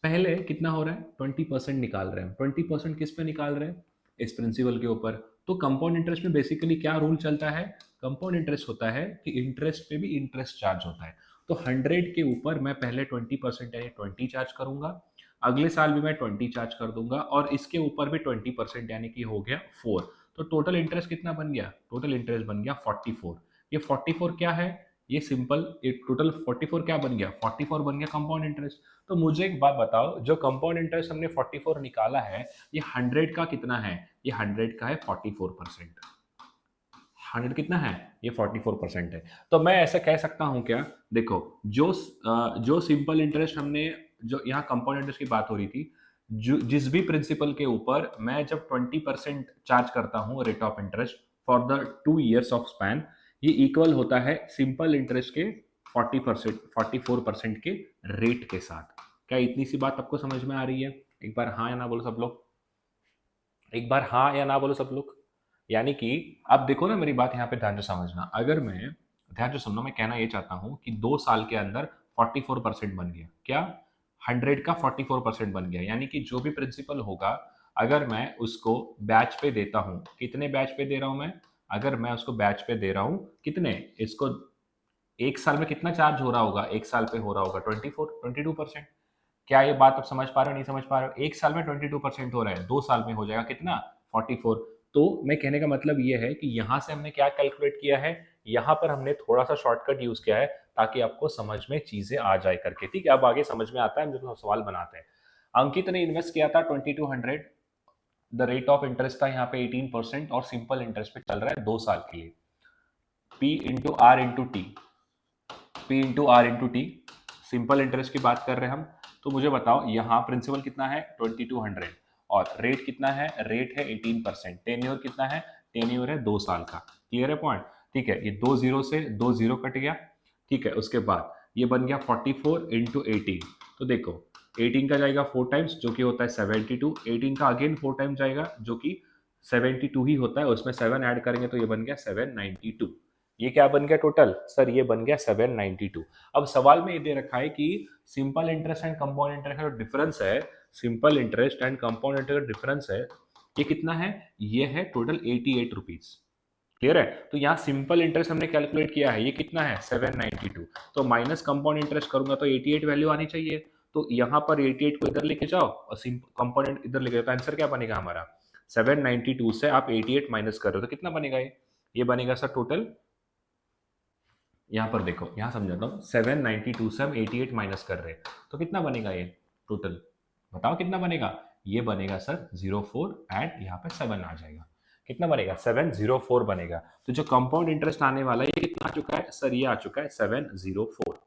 पहले कितना हो रहा है? 20% निकाल रहे हैं। 20% किस पे निकाल रहे हैं? इस प्रिंसिपल के ऊपर। तो कंपाउंड इंटरेस्ट में बेसिकली क्या रूल चलता है? कंपाउंड इंटरेस्ट होता है कि इंटरेस्ट पे भी इंटरेस्ट चार्ज होता है। तो 100 के ऊपर मैं पहले 20% यानी 20 चार्ज करूंगा, अगले साल भी मैं 20 चार्ज कर दूंगा, और इसके ऊपर भी 20% यानी कि हो गया 4। तो टोटल इंटरेस्ट कितना बन गया? टोटल इंटरेस्ट बन गया 44। ये 44 क्या है? ये सिंपल एक टोटल 44 क्या बन गया? 44 बन गया कंपाउंड इंटरेस्ट। तो मुझे एक बात बताओ, जो कंपाउंड इंटरेस्ट हमने 44 निकाला है, ये 100 का कितना है? ये 100 का है 44%। 100 कितना है? ये 44% है। तो मैं ऐसा कह सकता हूं क्या? देखो, जो सिंपल इंटरेस्ट हमने, जो यहाँ कंपाउंड इंटरेस्ट की बात हो रही थी, जो जिस भी प्रिंसिपल के ऊपर मैं जब 20% चार्ज करता हूँ rate of interest for the 2 years of span, ये इक्वल होता है सिंपल इंटरेस्ट के 44% के रेट के साथ। क्या इतनी सी बात आपको समझ में आ रही है? एक बार हाँ या ना बोलो सब लोग। एक बार हाँ या ना बोलो सब लोग। यानी कि आप देखो ना, मेरी बात यहाँ पे ध्यान से समझना। अगर मैं, ध्यान से सुनना, मैं कहना ये चाहता हूँ कि 2 साल के अंदर 44% बन गया। क्या? 100 का 44% बन गया, यानी कि जो भी प्रिंसिपल होगा, अगर मैं उसको बैच पे देता हूँ, कितने बैच पे दे रहा हूँ मैं? अगर मैं उसको बैच पे दे रहा हूँ, कितने, इसको एक साल में कितना चार्ज हो रहा होगा? एक साल पे हो रहा होगा 22%। क्या ये बात आप समझ पा रहे हो? नहीं समझ पा रहे हो? एक साल में 22% हो रहा है, 2 साल में हो जाएगा कितना? 44। तो मैं कहने का मतलब ये है कि यहाँ से हमने क्या कैलकुलेट किया है, यहाँ पर हमने थोड़ा सा शॉर्टकट यूज किया है ताकि आपको समझ में चीजें आ जाए करके। ठीक है, अब आगे समझ में आता है, हम जब सवाल बनाते हैं। अंकित ने इन्वेस्ट किया था 2200, द रेट ऑफ इंटरेस्ट था यहाँ पे 18% और सिंपल इंटरेस्ट पे चल रहा है 2 साल के लिए। P into R into T, P into R into T, simple interest की बात कर रहे हैं हम। तो मुझे बताओ, यहाँ प्रिंसिपल कितना है? 2200, और रेट कितना है? रेट है 18%। टेन्योर कितना है? टेन्योर है 2 साल का। क्लियर है पॉइंट? ठीक है, ये 2 जीरो से 2 जीरो कट गया। ठीक है, उसके बाद ये बन गया 44 इंटू 18। तो देखो, 18 का जाएगा 4 टाइम्स जो कि होता है 72, 18 का अगेन 4 टाइम्स जाएगा जो कि 72 ही होता है, उसमें 7 ऐड करेंगे तो ये बन गया 792। ये क्या बन गया टोटल? सर ये बन गया 792। अब सवाल में ये दे रखा है कि simple interest and compound interest का जो डिफरेंस है, simple interest and compound interest का डिफरेंस है, ये कितना है? ये है टोटल 88 रुपीज। क्लियर है? तो यहाँ सिंपल इंटरेस्ट हमने कैलकुलेट किया है, ये कितना है? 792। तो माइनस कंपाउंड इंटरेस्ट करूंगा तो 88 वैल्यू आनी चाहिए। तो यहाँ पर 88 को इधर लेके जाओ और कंपोनेंट इधर लेके जाओ, तो आंसर क्या बनेगा हमारा? 792 से आप 88 माइनस कर रहे हो तो कितना बनेगा? ये बनेगा सर टोटल, यहाँ पर देखो, यहाँ समझाता हूँ, 792 से हम 88 माइनस कर रहे हैं तो कितना बनेगा ये टोटल? बताओ कितना बनेगा? ये बनेगा सर 04 एंड यहाँ पे 7 आ जाएगा। कितना बनेगा? 704 बनेगा। तो जो कंपाउंड इंटरेस्ट आने वाला है ये कितना आ चुका है सर? ये आ चुका है 704।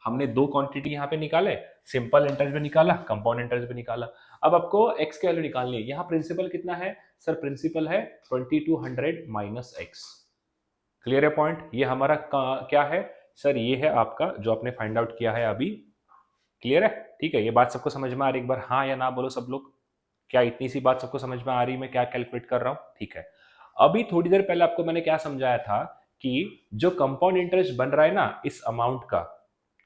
हमने दो क्वांटिटी यहाँ पे निकाले, सिंपल इंटरेस्ट भी निकाला, कंपाउंड इंटरेस्ट भी निकाला। अब आपको एक्स की वैल्यू निकालनी है। यहाँ प्रिंसिपल कितना है सर? प्रिंसिपल है 2200 माइनस एक्स। क्लियर है पॉइंट? ये हमारा क्या है सर? ये है आपका जो आपने फाइंड आउट किया है अभी। क्लियर है? ठीक है, ये बात सबको समझ में आ रही है? एक बार हाँ या ना बोलो सब लोग। क्या इतनी सी बात सबको समझ में आ रही है मैं क्या कैलकुलेट कर रहा हूँ? ठीक है। अभी थोड़ी देर पहले आपको मैंने क्या समझाया था कि जो कंपाउंड इंटरेस्ट बन रहा है ना, इस अमाउंट का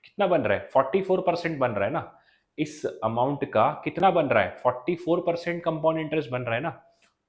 कितना बन रहा है? 44% बन रहा है ना। इस अमाउंट का कितना बन रहा है? 44% कंपाउंड इंटरेस्ट बन रहा है ना।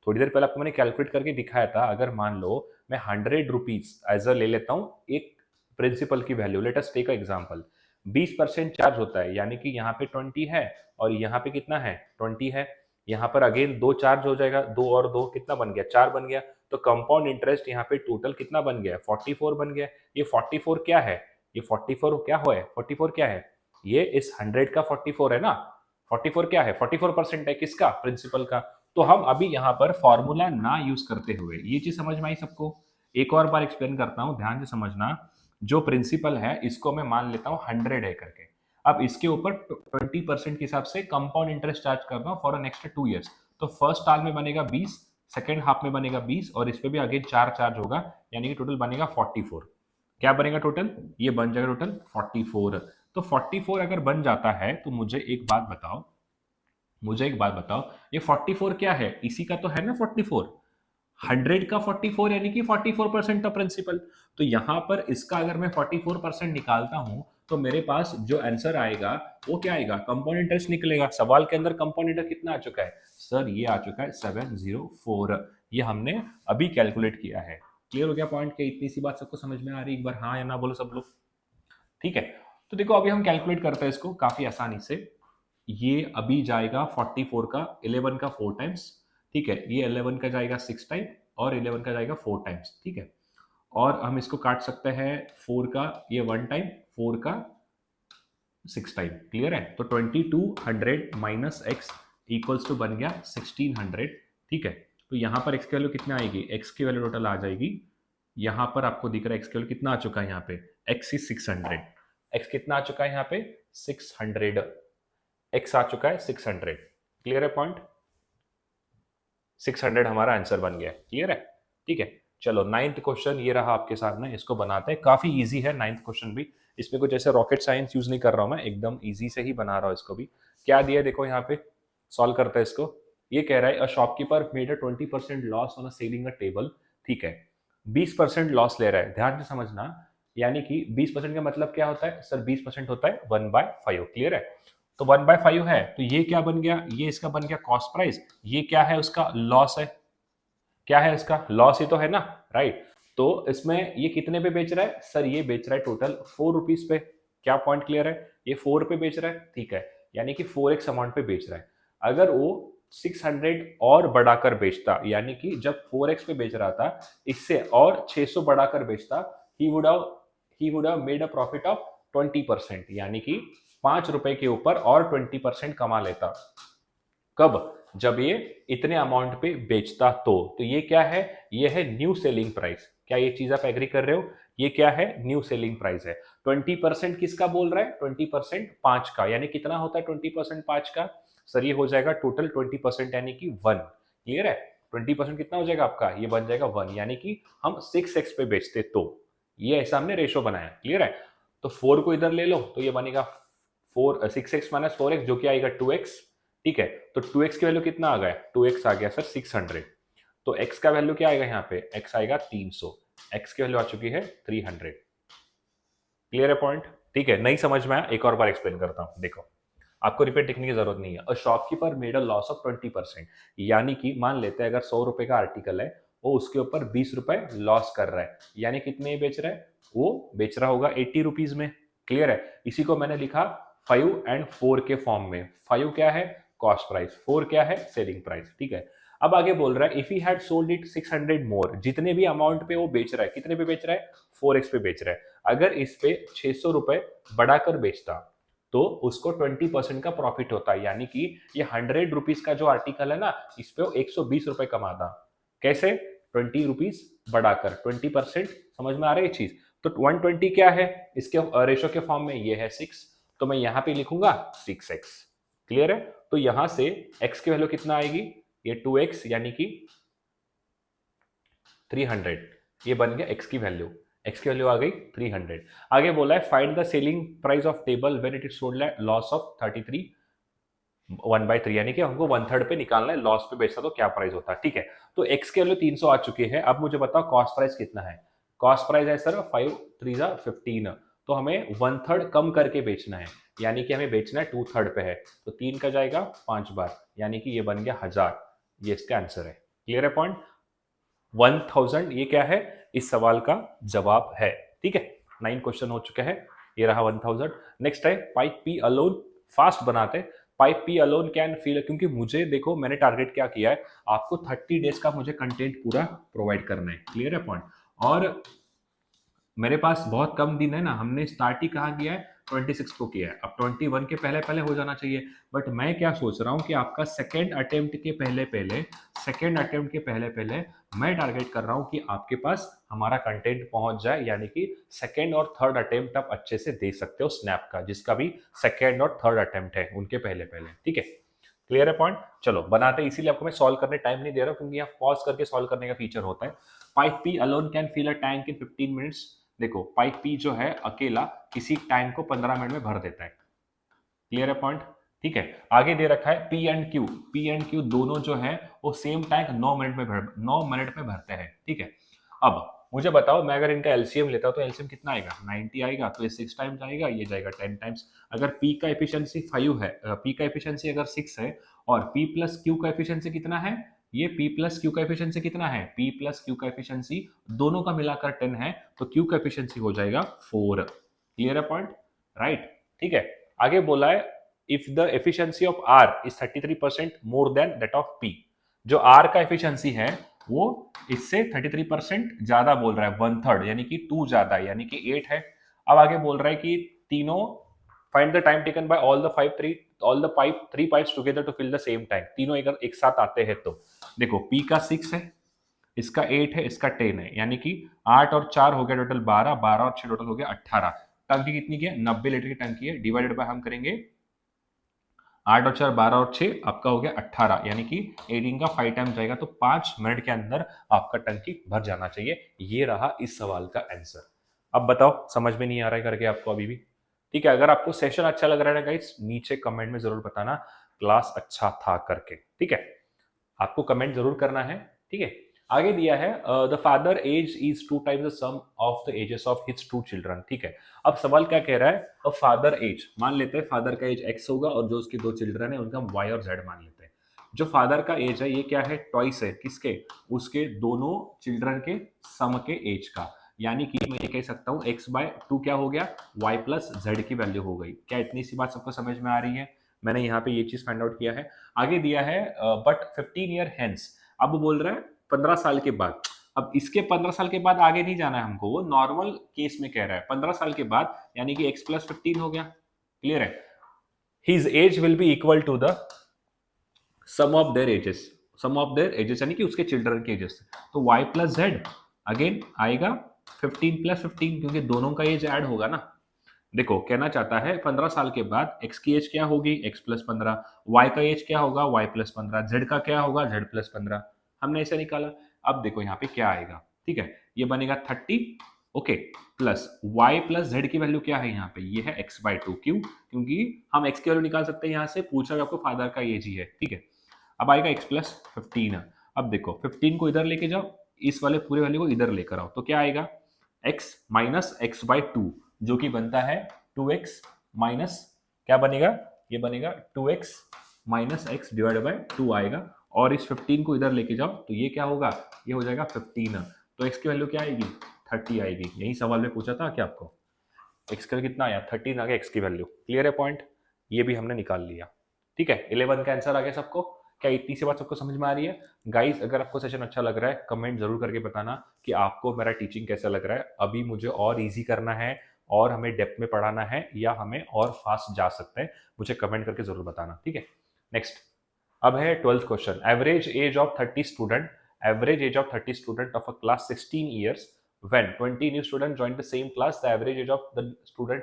थोड़ी देर पहले आपको मैंने कैलकुलेट करके दिखाया था। अगर मान लो मैं 100 रुपीज एज अ ले लेता हूं एक प्रिंसिपल की value, let us take a example, 20% charge होता है, यानी कि यहाँ पे 20 है और यहाँ पे कितना है? 20 है। यहाँ पर अगेन 2 चार्ज हो जाएगा, 2 और 2 कितना बन गया? 4 बन गया। तो कंपाउंड इंटरेस्ट यहाँ पे टोटल कितना बन गया? 44 बन गया। ये 44 क्या है? ये 44 क्या हो है? 44 क्या है? ये इस 100 का 44 है ना। 44 क्या है? 44% है किसका? प्रिंसिपल का। तो हम अभी यहाँ पर फॉर्मूला ना यूज करते हुए, ये चीज समझ में आई सबको? एक और बार एक्सप्लेन करता हूं, ध्यान से समझना। जो प्रिंसिपल है इसको मैं मान लेता हूं 100 है करके। अब इसके ऊपर 20% के हिसाब से कंपाउंड इंटरेस्ट चार्ज कर रहा हूं फॉर नेक्स्ट 2 ईयर्स। तो फर्स्ट साल में बनेगा 20, सेकेंड हाफ में बनेगा 20 और इस पे भी आगे 4 चार्ज होगा, यानी कि टोटल बनेगा 44। क्या बनेगा टोटल? ये बन जाएगा टोटल 44। तो 44 अगर बन जाता है तो मुझे एक बात बताओ, ये 44 क्या है? इसी का तो है ना 44। 100 का 44 यानी कि 44% ऑफ प्रिंसिपल। तो यहां पर इसका अगर मैं 44% निकालता हूं तो मेरे पास जो आंसर आएगा वो क्या आएगा, कंपाउंड इंटरेस्ट निकलेगा। सवाल के अंदर कंपाउंड इंटरेस्ट कितना आ चुका है सर, ये आ चुका है 704। ये हमने अभी कैलकुलेट किया है। क्लियर हो गया पॉइंट के? इतनी सी बात सबको समझ में आ रही है? एक बार हाँ या ना बोलो सब लोग। ठीक है, तो देखो अभी हम कैलकुलेट करते हैं इसको काफी आसानी से। ये अभी जाएगा 44 का 11 का 4 टाइम्स, ठीक है, ये 11 का जाएगा 6 टाइम और 11 का जाएगा 4 टाइम्स, ठीक है। और हम इसको काट सकते हैं 4 का ये 1 टाइम, 4 का 6 टाइम। क्लियर है? तो 2200 माइनस एक्स इक्वल्स टू बन गया 1600। ठीक है, तो यहां पर एक्स की वैल्यू कितना आएगी, एक्स की वैल्यू टोटल आ जाएगी, यहां पर आपको दिख रहा है एक्स की वैल्यू कितना आ चुका है, यहाँ पे एक्स इज 600। एक्स कितना आ चुका है यहाँ पे 600, एक्स आ चुका है 600। क्लियर है पॉइंट? 600 हमारा आंसर बन गया। क्लियर है? ठीक है, चलो नाइन्थ क्वेश्चन ये रहा आपके सामने, इसको बनाते हैं। काफी इजी है नाइन्थ क्वेश्चन भी, इसमें कुछ ऐसे रॉकेट साइंस यूज नहीं कर रहा हूं मैं, एकदम इजी से ही बना रहा हूं इसको भी। क्या दिया है देखो यहाँ पे, सॉल्व करते हैं इसको। ये कह रहा है a shopkeeper made a 20% loss on selling a table. ठीक है, 20% लॉस ले रहा है, ध्यान से समझना। यानी कि 20% का मतलब क्या होता है सर, 20% होता है 1/5। क्लियर है? तो 1/5 है, तो ये क्या बन गया, ये इसका बन गया कॉस्ट प्राइस। ये क्या है, उसका लॉस है। क्या है इसका लॉस ही तो है ना, राइट। तो इसमें ये कितने पे बेच रहा है सर, ये बेच रहा है टोटल 4 रुपीज पे। क्या पॉइंट क्लियर है? ये 4 पे बेच रहा है, ठीक है, यानी कि 4x अमाउंट पे बेच रहा है। अगर वो 600 और बढ़ाकर बेचता, यानी कि जब 4x पे बेच रहा था इससे और 600 बढ़ाकर बेचता, he would have made a profit of 20%, यानी कि 5 रुपए के ऊपर और 20% कमा लेता। कब? जब ये इतने अमाउंट पे बेचता तो ये क्या है, ये है न्यू सेलिंग प्राइस। क्या ये चीज आप एग्री कर रहे हो? ये क्या है, न्यू सेलिंग प्राइस है। 20% किसका बोल रहा है, 20% 5 का, यानी कितना होता है 20% 5 का सर, ये हो जाएगा टोटल 20% यानी कि 1। क्लियर है? 20% कितना हो जाएगा आपका, ये बन जाएगा 1, यानी कि हम 6x पे बेचते तो ये ऐसा हमने रेशो बनाया। क्लियर है? तो 4 को इधर ले लो तो ये बनेगा 6x माइनस 4x जो कि आएगा 2x। ठीक है, तो 2x की वैल्यू कितना आ गया, 2x आ गया सर 600। तो x का वैल्यू क्या आएगा यहाँ पे, x आएगा 300, x की वैल्यू आ चुकी है 300। क्लियर है पॉइंट? ठीक है, नहीं समझ में आया एक और बार एक्सप्लेन करता हूँ। देखो आपको रिपीट लिखने की जरूरत नहीं है। A shopkeeper made a loss of 20%, यानी कि मान लेते हैं अगर 100 रुपए का आर्टिकल है, वो उसके ऊपर 20 रुपए लॉस कर रहा है, यानी कितने बेच रहा है, वो बेच रहा होगा 80 रुपीज में। क्लियर है? इसी को मैंने लिखा 5 एंड 4 के फॉर्म में। 5 क्या है, कॉस्ट प्राइस, 4 क्या है, सेलिंग प्राइस। ठीक है, अब आगे बोल रहा है if he had sold it 600 मोर, जितने भी अमाउंट पे वो बेच रहा है, कितने पे बेच रहा है, 4x पे बेच रहा है। अगर इस पे 600 रुपए बढ़ाकर बेचता तो उसको 20% का प्रॉफिट होता है, यानी कि ये 100 रुपीज का जो आर्टिकल है ना, इस पे वो 120 रुपए कमाता। कैसे? 20 रुपीज बढ़ाकर 20%। समझ में आ रही है चीज? तो 120 क्या है, इसके रेशो के फॉर्म में ये है 6, तो मैं यहां पे लिखूंगा 6x। क्लियर है? तो यहां से x की वैल्यू कितना आएगी, ये 2x यानी कि 300। ये बन गया x की वैल्यू, x की वैल्यू आ गई 300। आगे बोला है find the selling price of table when it is sold at loss of 33 1/3, यानी कि हमको 1/3 पे निकालना है, लॉस पे बेचता तो क्या प्राइस होता है। ठीक है, तो x की वैल्यू 300 आ चुकी है। अब मुझे बताओ कॉस्ट प्राइस कितना है। कॉस्ट प्राइस है सर 5 3 15, तो हमें 1/3 कम करके बेचना है, यानी कि हमें बेचना है 2/3 पे है, तो 3 का जाएगा 5 बार, यानी कि ये बन गया 1000। ये इसका आंसर है। क्लियर है पॉइंट? 1000 ये क्या है, इस सवाल का जवाब है। ठीक है, 9 क्वेश्चन हो चुके हैं, ये रहा 1000। नेक्स्ट है पाइप पी अलोन, फास्ट बनाते। Pipe P alone can feel, क्योंकि मुझे देखो मैंने टारगेट क्या किया है, आपको 30 डेज का मुझे कंटेंट पूरा प्रोवाइड करना है। क्लियर है पॉइंट? और मेरे पास बहुत कम दिन है ना, हमने स्टार्ट ही कहाँ किया है, 26 को किया है, अब 21 के पहले पहले हो जाना चाहिए। बट मैं क्या सोच रहा हूँ कि आपका सेकेंड अटेम्प्ट के पहले पहले मैं टारगेट कर रहा हूँ कि आपके पास हमारा कंटेंट पहुंच जाए, यानी कि सेकेंड और थर्ड अटेम्प्ट आप अच्छे से दे सकते हो स्नैप का, जिसका भी सेकेंड और थर्ड अटेम्प्ट है उनके पहले पहले। ठीक है, क्लियर है पॉइंट? चलो बनाते हैं, इसीलिए आपको मैं सॉल्व करने टाइम नहीं दे रहा हूँ, क्योंकि यहाँ पॉज करके सॉल्व करने का फीचर होता है। Pipe P alone can fill a tank in 15 minutes. देखो पाइप पी जो है अकेला किसी टैंक को 15 मिनट में भर देता है। क्लियर है पॉइंट? ठीक है। आगे दे रखा है P and Q, P and Q दोनों जो है वो सेम टैंक 9 मिनट में भरते हैं, ठीक है। अब मुझे बताओ, मैं अगर इनका एलसीएम लेता हूं तो एलसीएम कितना आएगा, 90 आएगा, तो ये 6 टाइम्स आएगा, ये जाएगा 10 टाइम्स। अगर पी का एफिशिएंसी 5 है, पी का एफिशिएंसी अगर 6 है और पी प्लस क्यू का एफिशिएंसी कितना है, ये पी प्लस क्यू का एफिशिएंसी कितना है, पी प्लस क्यू का एफिशिएंसी दोनों का मिलाकर 10 है, तो क्यू का एफिशिएंसी हो जाएगा 4। क्लियर है पॉइंट, राइट, ठीक है। आगे बोला है if the efficiency of R is 33% more than that of P, जो आर का एफिशिएंसी है वो इससे 33% ज्यादा बोल रहा है, 1/3 यानी कि 2 ज्यादा है, यानी कि 8 है। अब आगे बोल रहा है कि तीनों find the time taken by all the pipe 3 pipes together to fill the same tank, तीनों अगर एक साथ आते हैं तो देखो पी का 6 है, इसका 8 है, इसका 10 है, यानी कि 8 और 4 हो गया टोटल 12, 12 और 6 टोटल हो गया 18। टंकी कितनी की है, 90 लीटर की टंकी है, डिवाइडेड बाय हम करेंगे 8 और 4 12 और 6 आपका हो गया 18, यानी कि 18 का 5 टाइम जाएगा, तो 5 मिनट के अंदर आपका टंकी भर जाना चाहिए। ये रहा इस सवाल का आंसर। अब बताओ समझ में नहीं आ रहा है करके आपको अभी भी, ठीक है। अगर आपको सेशन अच्छा लग रहा है गाइस, नीचे कमेंट में जरूर बताना क्लास अच्छा था करके, ठीक है। आपको कमेंट जरूर करना है, ठीक है। आगे दिया है the father age is 2 times the sum of the ages of his 2 children, ठीक है। अब सवाल क्या कह रहा है, अ फादर एज, मान लेते हैं फादर का एज x होगा और जो उसके 2 चिल्ड्रन है उनका हम y और z मान लेते हैं। जो फादर का एज है ये क्या है, ट्वाइस है, किसके, उसके दोनों चिल्ड्रन के सम के एज का, यानी कि मैं ये कह सकता हूँ x/2 क्या हो गया, y प्लस z की वैल्यू हो गई। क्या इतनी सी बात सबको समझ में आ रही है, मैंने यहाँ पे ये चीज फाइंड आउट किया है। आगे दिया है बट 15 ईयर हेंस, अब बोल रहा है 15 साल के बाद। अब इसके 15 साल के बाद आगे नहीं जाना है हमको, वो नॉर्मल केस में कह रहा है 15 साल के बाद, यानी कि x प्लस 15 हो गया। क्लियर है, his age will be equal to the sum of their ages, sum of their ages यानी कि उसके चिल्ड्रन के एजेस, तो y प्लस जेड अगेन आएगा 15 प्लस 15, क्योंकि दोनों का एज ऐड होगा ना। देखो कहना चाहता है 15 साल के बाद x की एज क्या होगी, x प्लस 15, y का एज क्या होगा, y प्लस 15, z का क्या होगा, z प्लस 15, हमने ऐसे निकाला। अब देखो यहाँ पे क्या आएगा, ठीक है, ये बनेगा 30, okay, plus y plus z की वैल्यू क्या है यहाँ पे, ये है x/2, क्यों, क्योंकि हम x की वैल्यू निकाल सकते हैं यहाँ से, पूछा आपको फादर का एज ही है, ठीक है। अब आएगा x प्लस 15, अब देखो 15 को इधर लेके जाओ, इस वाले पूरे वैल्यू को इधर लेकर आओ, तो क्या आएगा x माइनस x/2, जो कि बनता है 2x माइनस, क्या बनेगा, ये बनेगा 2x minus x divide by 2 आएगा, और इस 15 को इधर लेके जाओ तो ये क्या होगा, ये हो जाएगा 15, तो x की वैल्यू क्या आएगी, 30 आएगी। यही सवाल में पूछा था क्या आपको, x का कितना आया, 13 आ गया x की वैल्यू। क्लियर है पॉइंट, ये भी हमने निकाल लिया, ठीक है। 11 का आंसर आ गया सबको, क्या इतनी सी बात सबको समझ में आ रही है गाइस। अगर आपको सेशन अच्छा लग रहा है कमेंट जरूर करके बताना कि आपको मेरा टीचिंग कैसा लग रहा है, अभी मुझे और इजी करना है और हमें डेप्थ में पढ़ाना है या हमें और फास्ट जा सकते हैं, मुझे कमेंट करके जरूर बताना, ठीक है। नेक्स्ट, अब है 12th question, average age of 30 student, average age of 30 student of a class 16 years when 20 new students joined the same class, the average age of the student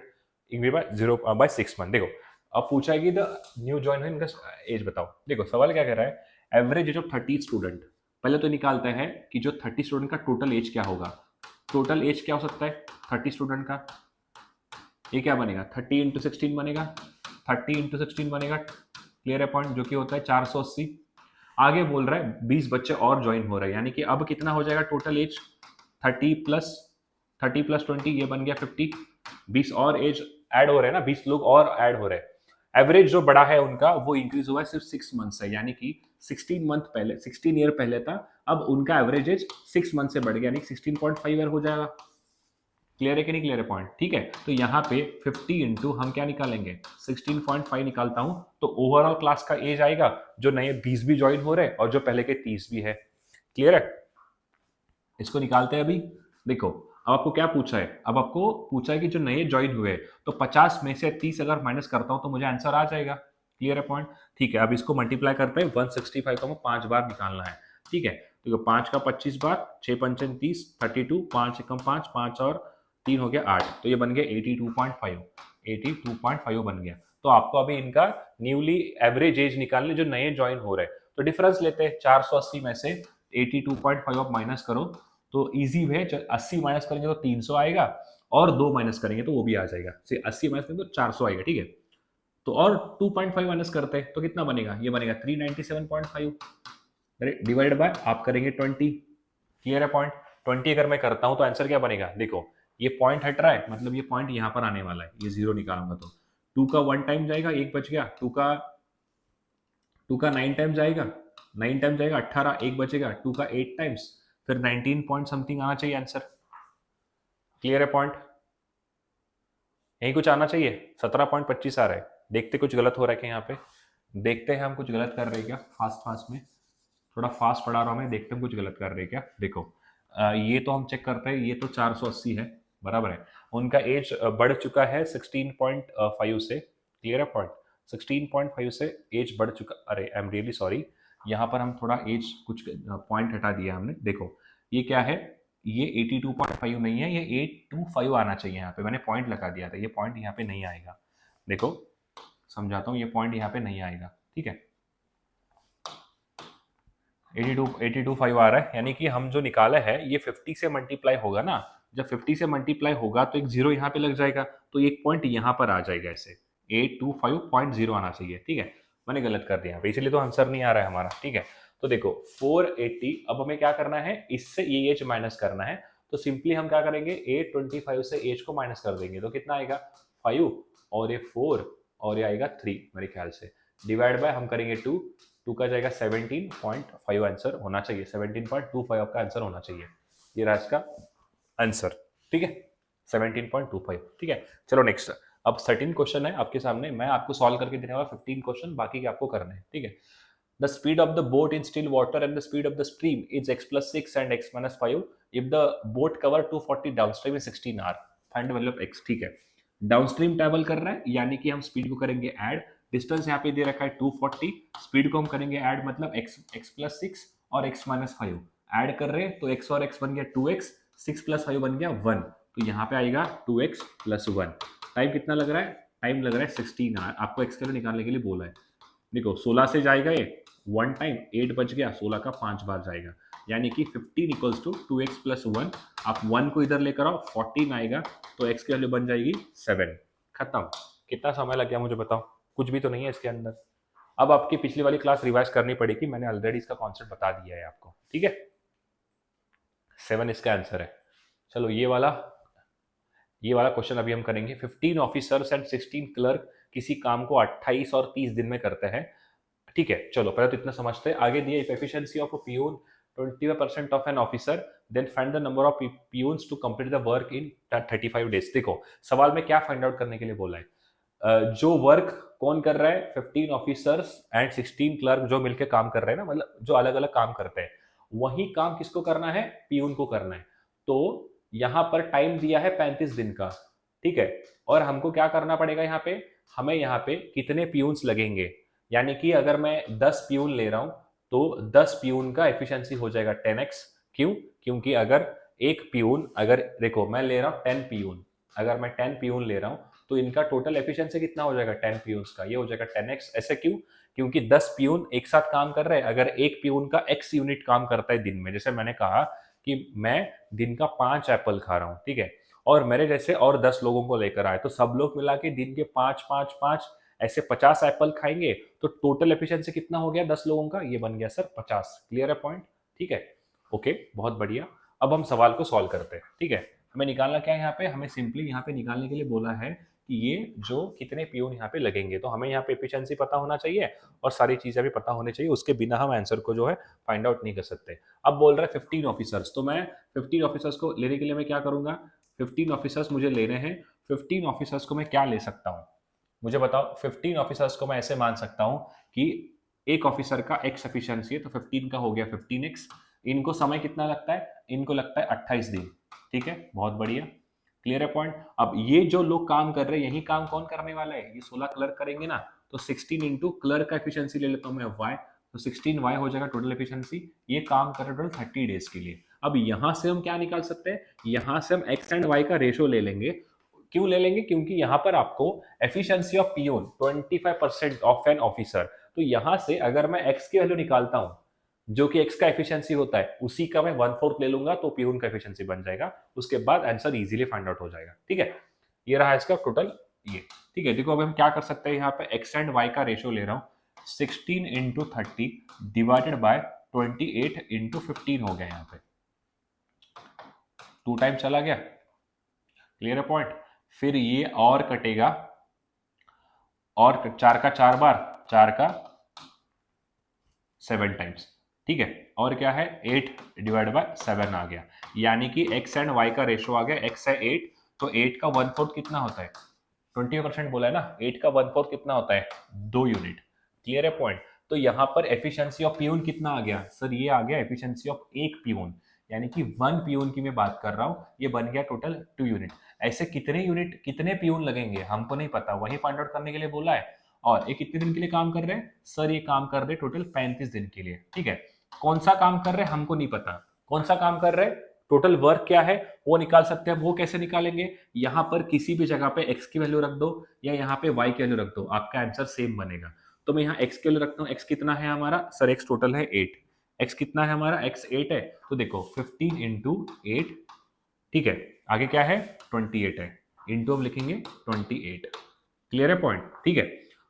increased by 6 months। देखो अब पूछा है कि the new join है इनका as बताओ। देखो सवाल क्या कह रहा है, एवरेज एज ऑफ 30 स्टूडेंट, पहले तो निकालते हैं कि जो 30 स्टूडेंट का टोटल एज क्या होगा, टोटल एज क्या हो सकता है 30 स्टूडेंट का, ये क्या बनेगा 30 इंटू 16 बनेगा, 30 इंटू 16 बनेगा, क्लियर है पॉइंट, जो कि होता है 480। आगे बोल रहा है 20 बच्चे और ज्वाइन हो रहे हैं, यानी कि अब कितना हो जाएगा टोटल एज 30 प्लस 20, ये बन गया 50, 20 और एज ऐड हो रहे हैं ना, 20 लोग और ऐड हो रहे हैं। एवरेज जो बड़ा है उनका वो इंक्रीज हुआ है सिर्फ 6 मंथ से, यानी कि 16 मंथ पहले 16 ईयर पहले था, अब उनका एवरेज एज 6 मंथ से बढ़ गया, यानी 16.5 ईयर हो जाएगा। क्लियर है कि नहीं, क्लियर है पॉइंट, ठीक है। तो यहाँ पे 50 इंटू हम क्या निकालेंगे 16.5 निकालता हूं, तो ओवरऑल क्लास का एज आएगा, जो नए 20 भी ज्वाइन हो रहे हैं और जो पहले के 30 भी है। क्लियर है, इसको निकालते हैं अभी। देखो अब आपको क्या पूछा है, अब आपको पूछा है कि जो नए ज्वाइन हुए तो 50 में से 30 अगर माइनस करता हूं तो मुझे आंसर आ जाएगा। क्लियर है पॉइंट, ठीक है। अब इसको मल्टीप्लाई करते हैं, 165 को 5 बार निकालना है, ठीक है। देखो 5 का 25 बार, 6 पंचन 30, 32, 5 एकम 5, 5 और 3 हो गया 8, तो ये बन गया 82.5, 82.5 बन गया। तो आपको अभी इनका न्यूली एवरेज एज निकालने जो नए ज्वाइन हो रहे हैं, तो डिफरेंस लेते हैं 480 में से 82.5 आप माइनस करो तो इजी है, 80 माइनस करेंगे तो 300 आएगा और 2 माइनस करेंगे तो वो भी आ जाएगा, 80 माइनस करेंगे तो 400 आएगा, ठीक है। तो और 2.5 माइनस करते हैं तो कितना बनेगा, ये बनेगा 397.5 डिवाइड बाय आप करेंगे 20। क्लियर है पॉइंट? 20 अगर मैं करता हूं तो आंसर क्या बनेगा, देखो ये पॉइंट हट रहा है, मतलब ये पॉइंट यहां पर आने वाला है, ये जीरो निकालूंगा तो 2 का 1 टाइम जाएगा, एक बच गया, 2 का 9 टाइम जाएगा, 9 टाइम जाएगा 18, एक बचेगा, 2 का 8 टाइम्स, फिर 19 पॉइंट समथिंग आना चाहिए आंसर। क्लियर है पॉइंट? यही कुछ आना चाहिए, 17.25 आ रहा है। देखते कुछ गलत हो रहा है क्या यहाँ पे, देखते हैं हम कुछ गलत कर रहे हैं क्या, फास्ट फास्ट में थोड़ा फास्ट पढ़ा रहा हूँ मैं, देखते हैं कुछ गलत कर रहे हैं क्या। देखो ये तो हम चेक करते हैं, ये तो 480 है, बराबर है। उनका एज बढ़ चुका है 16.5 से। क्लियर है पॉइंट? 16.5 से एज बढ़ चुका, अरे आई एम रियली सॉरी, यहाँ पर हम थोड़ा एज कुछ पॉइंट हटा दिया हमने। देखो ये क्या है, ये 82.5 नहीं है, ये 825 आना चाहिए यहाँ पे, मैंने पॉइंट लगा दिया था, ये पॉइंट यहाँ पे नहीं आएगा। देखो समझाता हूँ, ये पॉइंट यहाँ पे नहीं आएगा, ठीक है। 82.5 आ रहा है, यानी कि हम जो निकाला है ये 50 से मल्टीप्लाई होगा ना, जब 50 से मल्टीप्लाई होगा तो एक जीरो यहाँ पे लग जाएगा, तो एक पॉइंट यहाँ पर आ जाएगा, ऐसे 825.0 आना चाहिए, ठीक है। मैंने गलत कर दिया यहाँ पे, इसलिए तो आंसर नहीं आ रहा है हमारा, ठीक है। तो देखो 480, अब हमें क्या करना है, इससे ये एज माइनस करना है, तो सिंपली हम क्या करेंगे, 825 से एज को माइनस कर देंगे, तो कितना आएगा 5, और ये 4, और ये आएगा 3 मेरे ख्याल से, डिवाइड बाय हम करेंगे 2 का जाएगा 17.5 आंसर होना चाहिए, 17.25 आपका आंसर होना चाहिए, ये रहा इसका आंसर, ठीक है 17.25, ठीक है। चलो नेक्स्ट, अब 13 क्वेश्चन है आपके सामने, मैं आपको सॉल्व करके देने वाला 15 क्वेश्चन, बाकी के आपको करने हैं, ठीक है। The speed of the boat in still water and the speed of the stream is x plus 6 and x minus 5 if the boat cover 240 downstream in 16 hour. Find the value of x, ठीक है। Downstream travel कर रहा है, यानी कि हम speed को करेंगे ऐड, डिस्टेंस यहाँ पे दे रखा है 240, स्पीड को हम करेंगे ऐड, मतलब x प्लस 6 और x माइनस 5 ऐड कर रहे हैं, तो x और x बन गया 2x, 6 प्लस 5 बन गया 1, तो यहाँ पे आएगा 2x प्लस 1। टाइम कितना लग रहा है, टाइम लग रहा है 16 आवर, आपको x का निकालने के लिए बोला है। देखो 16 से जाएगा ये 1 टाइम, 8 बच गया, 16 का 5 बार जाएगा, यानी कि 15 इक्वल्स टू 2x प्लस 1, आप 1 को इधर लेकर आओ, 14 आएगा, तो x की वैल्यू बन जाएगी 7। खत्म। कितना समय लग गया मुझे बताओ, कुछ भी तो नहीं है इसके अंदर। अब आपकी पिछली वाली क्लास रिवाइज करनी पड़ेगी, मैंने ऑलरेडी इसका कॉन्सेप्ट बता दिया है आपको, ठीक है। 7 इसका आंसर है। चलो ये वाला क्वेश्चन अभी हम करेंगे। 15 ऑफिसर्स एंड 16 क्लर्क किसी काम को 28 और 30 दिन में करते हैं, ठीक है। चलो पहले तो इतना समझते हैं, आगे दिया if efficiency of a peon 25% of an officer then find the number of peons to complete the work in 35 days. देखो सवाल में क्या फाइंड आउट करने के लिए बोला है, जो वर्क कौन कर रहा है, 15 ऑफिसर्स एंड 16 क्लर्क जो मिलकर काम कर रहे हैं ना, मतलब जो अलग अलग काम करते हैं, वही काम किसको करना है, पियून को करना है। तो यहां पर टाइम दिया है 35 दिन का, ठीक है। और हमको क्या करना पड़ेगा, यहाँ पे हमें यहाँ पे कितने पियून्स लगेंगे, यानी कि अगर मैं 10 पियून ले रहा हूं तो 10 पियून का एफिशिएंसी हो जाएगा 10x। क्यों? क्योंकि अगर एक पियून, अगर देखो मैं ले रहा हूं 10 पियून, अगर मैं 10 पियून ले रहा हूं तो इनका टोटल एफिशिएंसी कितना हो जाएगा 10 पियून्स का, ये हो जाएगा 10x। ऐसे क्यों? क्योंकि 10 पियून एक साथ काम कर रहे हैं, अगर एक पियून का x यूनिट काम करता है दिन में, जैसे मैंने कहा कि मैं दिन का 5 एप्पल खा रहा हूँ, ठीक है, और मेरे जैसे और 10 लोगों को लेकर आए, तो सब लोग मिला के दिन के 5 5 5 ऐसे 50 एप्पल खाएंगे, तो टोटल एफिशिएंसी कितना हो गया 10 लोगों का, ये बन गया सर 50। क्लियर है पॉइंट? ठीक है, ओके, बहुत बढ़िया। अब हम सवाल को सॉल्व करते हैं, ठीक है। हमें निकालना क्या है, यहाँ पे हमें सिंपली यहाँ पे निकालने के लिए बोला है कि ये जो कितने पियून यहाँ पे लगेंगे, तो हमें यहाँ पे एफिशिएंसी पता होना चाहिए और सारी चीजें भी पता होनी चाहिए, उसके बिना हम आंसर को जो है फाइंड आउट नहीं कर सकते। अब बोल रहा है 15 ऑफिसर्स, तो मैं 15 ऑफिसर्स को लेने के लिए मैं क्या करूंगा, 15 ऑफिसर्स मुझे लेने हैं, 15 ऑफिसर्स को मैं क्या ले सकता हूँ, मुझे बताओ। 15 ऑफिसर्स को मैं ऐसे मान सकता हूं कि एक ऑफिसर का एक्स एफिशिएंसी है, तो 15 का हो गया 15x। इनको समय कितना लगता है, इनको लगता है 28 दिन, ठीक है, बहुत बढ़िया। क्लियर है पॉइंट? अब ये जो लोग काम कर रहे हैं, यही काम कौन करने वाला है, ये 16 क्लर्क करेंगे ना, तो 16 इंटू क्लर्क का एफिशिएंसी ले लेता हूं मैं y, तो 16y हो जाएगा टोटल एफिशिएंसी। ये काम कर रहे टोटल 30 डेज के लिए। अब यहां से हम क्या निकाल सकते हैं, यहां से हम x एंड y का रेशियो ले लेंगे। क्यों ले लेंगे? क्योंकि यहां पर आपको efficiency of peon 25% of an officer, तो यहां से अगर मैं x की वैल्यू निकालता हूं जो कि x का एफिशिएंसी होता है, उसी का मैं 1/4 ले लूंगा, तो पियून का एफिशिएंसी बन जाएगा। उसके बाद आंसर इजीली फाइंड आउट हो जाएगा, ठीक है। ये रहा इसका टोटल ये, ठीक है। देखो अब हम क्या कर सकते हैं, यहाँ पे एक्स एंड वाई का रेशियो ले रहा हूँ, 16 इंटू 30 डिवाइडेड बाय 28 इंटू 15 हो गया, यहाँ पे 2 टाइम चला गया, क्लियर है पॉइंट। फिर ये और कटेगा, और 4 का 4 बार, 4 का 7 टाइम्स, ठीक है। और क्या है, 8 डिवाइड बाय 7 आ गया, यानी कि एक्स एंड वाई का रेशियो आ गया, एक्स है 8, तो 8 का 1/4 कितना होता है, 20% बोला है ना, 8 का 1/4 कितना होता है, 2 यूनिट, क्लियर है पॉइंट। तो यहाँ पर एफिशिएंसी ऑफ पीयून कितना आ गया सर, ये आ गया एफिशिएंसी ऑफ एक पीयून, यानी कि 1 पीयून की मैं बात कर रहा हूँ, ये बन गया टोटल 2 यूनिट। ऐसे कितने यूनिट, कितने पीयून लगेंगे हमको नहीं पता, वही फाइंड आउट करने के लिए बोला है। और ये कितने दिन के लिए काम कर रहे हैं सर, ये काम कर रहे हैं टोटल 35 दिन के लिए, ठीक है। कौन सा काम कर रहे हैं हमको नहीं पता, कौन सा काम कर रहे हैं, टोटल वर्क क्या है वो निकाल सकते हैं। वो कैसे निकालेंगे, यहां पर किसी भी जगह पे x की वैल्यू रख दो या यहाँ पे y की वैल्यू रख दो, आपका आंसर सेम बनेगा। तो मैं यहाँ x की वैल्यू रखता हूँ, x कितना है हमारा सर, x टोटल है 8, x कितना है हमारा, x 8 है, तो देखो 15 इंटू 8, ठीक है। आगे क्या है, 28 है, इंटू हम लिखेंगे 28, क्लियर है पॉइंट, ठीक है।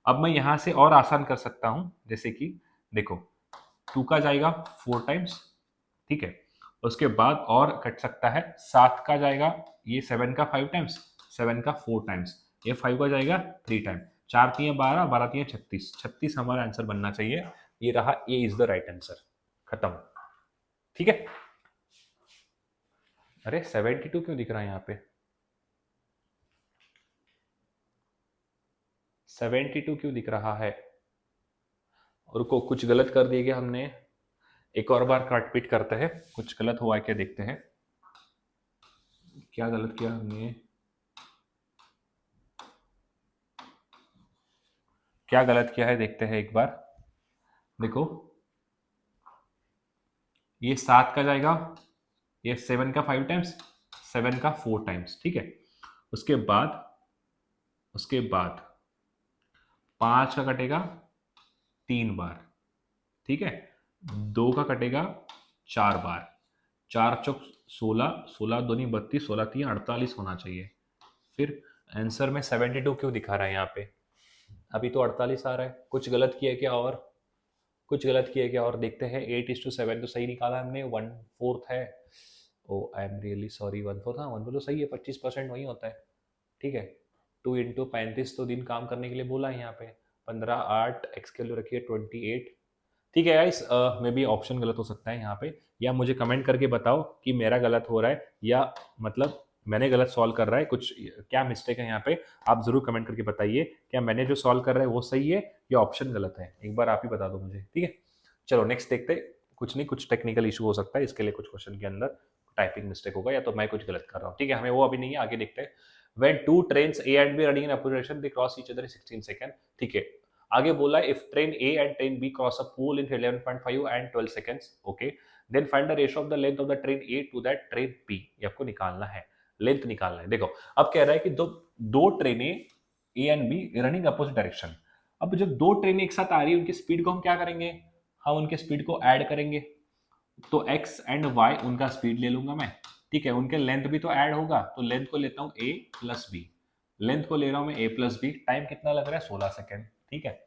अब मैं यहां से और आसान कर सकता हूं, जैसे कि देखो 2 का जाएगा 4 टाइम्स, ठीक है। उसके बाद और कट सकता है, 7 का जाएगा, ये 7 का 5 टाइम्स, 7 का 4 टाइम्स, ये 5 का जाएगा 3 टाइम, 4 3 12, 12 3 36, 36 हमारा आंसर बनना चाहिए। ये रहा, ए इज द राइट आंसर, खत्म, ठीक है। अरे 72 क्यों दिख रहा है यहाँ पे, 72 क्यों दिख रहा है, और को कुछ गलत कर दिए गया हमने, एक और बार काट पीट करते हैं, कुछ गलत हुआ है क्या देखते हैं, क्या गलत किया हमने, क्या गलत किया है देखते हैं एक बार। देखो ये 7 का जाएगा, ये 7 का 5 टाइम्स, 7 का 4 टाइम्स, ठीक है। उसके बाद, उसके बाद 5 का कटेगा 3 बार, ठीक है। 2 का कटेगा 4 बार, 4 चौक 16, 16 दूनी 32, 16 3 48 होना चाहिए। फिर आंसर में 72 क्यों दिखा रहा है यहाँ पे, अभी तो 48 आ रहा है, कुछ गलत किया क्या, और कुछ गलत किया क्या, और देखते हैं। 8:7 तो सही निकाला हमने, 1/4 है, ओ आई एम रियली सॉरी, 1/4, हाँ 1/4 तो सही है, 25% वही होता है, ठीक है। 2 इंटू 35 तो दिन काम करने के लिए बोला है यहाँ पे, 15 8, एक्स के लिए रखिए 28, ठीक है गाइस। मे बी ऑप्शन गलत हो सकता है यहाँ पे, या मुझे कमेंट करके बताओ कि मेरा गलत हो रहा है, या मतलब मैंने गलत सॉल्व कर रहा है, कुछ क्या मिस्टेक है यहाँ पे, आप जरूर कमेंट करके बताइए, क्या मैंने जो सॉल्व कर रहा है वो सही है या ऑप्शन गलत है, एक बार आप ही बता दो मुझे, ठीक है। चलो नेक्स्ट देखते हैं, कुछ नहीं, कुछ टेक्निकल इशू हो सकता है, इसके लिए कुछ क्वेश्चन के अंदर टाइपिंग मिस्टेक होगा, या तो मैं कुछ गलत कर रहा हूँ, ठीक है। हमें वो अभी नहीं है, आगे देखते हैं। When two trains A and B running in opposite direction, they cross each other in 16 seconds, ठीक है। आगे बोला if train A and train B cross a pole in 11.5 and 12 seconds, okay, then find the ratio of the length of the train A to that train B, ये आपको निकालना है, length निकालना है। देखो अब कह रहा है कि दो दो ट्रेनें A and B running opposite direction, अब जब दो ट्रेनें एक साथ आ रही है, उनकी स्पीड को हम क्या करेंगे, हम उनके स्पीड को ऐड करेंगे, तो x एंड y उनका स्पीड ले लूंगा मैं, ठीक है। उनके लेंथ भी तो ऐड होगा, तो लेंथ को लेता हूं a प्लस बी, लेंथ को ले रहा हूं मैं a प्लस बी, टाइम कितना लग रहा है 16 सेकेंड, ठीक है।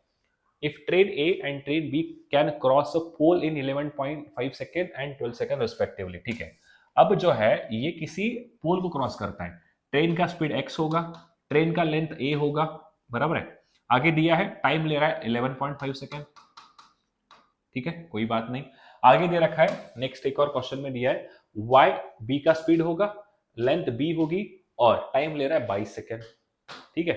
If train a and train b can cross a pole in 11.5 second and 12 second respectively, ठीक है। अब जो है ये किसी पोल को क्रॉस करता है, ट्रेन का स्पीड x होगा, ट्रेन का लेंथ a होगा, बराबर है। आगे दिया है टाइम ले रहा है 11.5 सेकेंड, ठीक है, कोई बात नहीं। आगे दे रखा है, नेक्स्ट एक और क्वेश्चन में दिया है y b का स्पीड होगा, लेंथ b होगी, और टाइम ले रहा है 22 सेकेंड, ठीक है।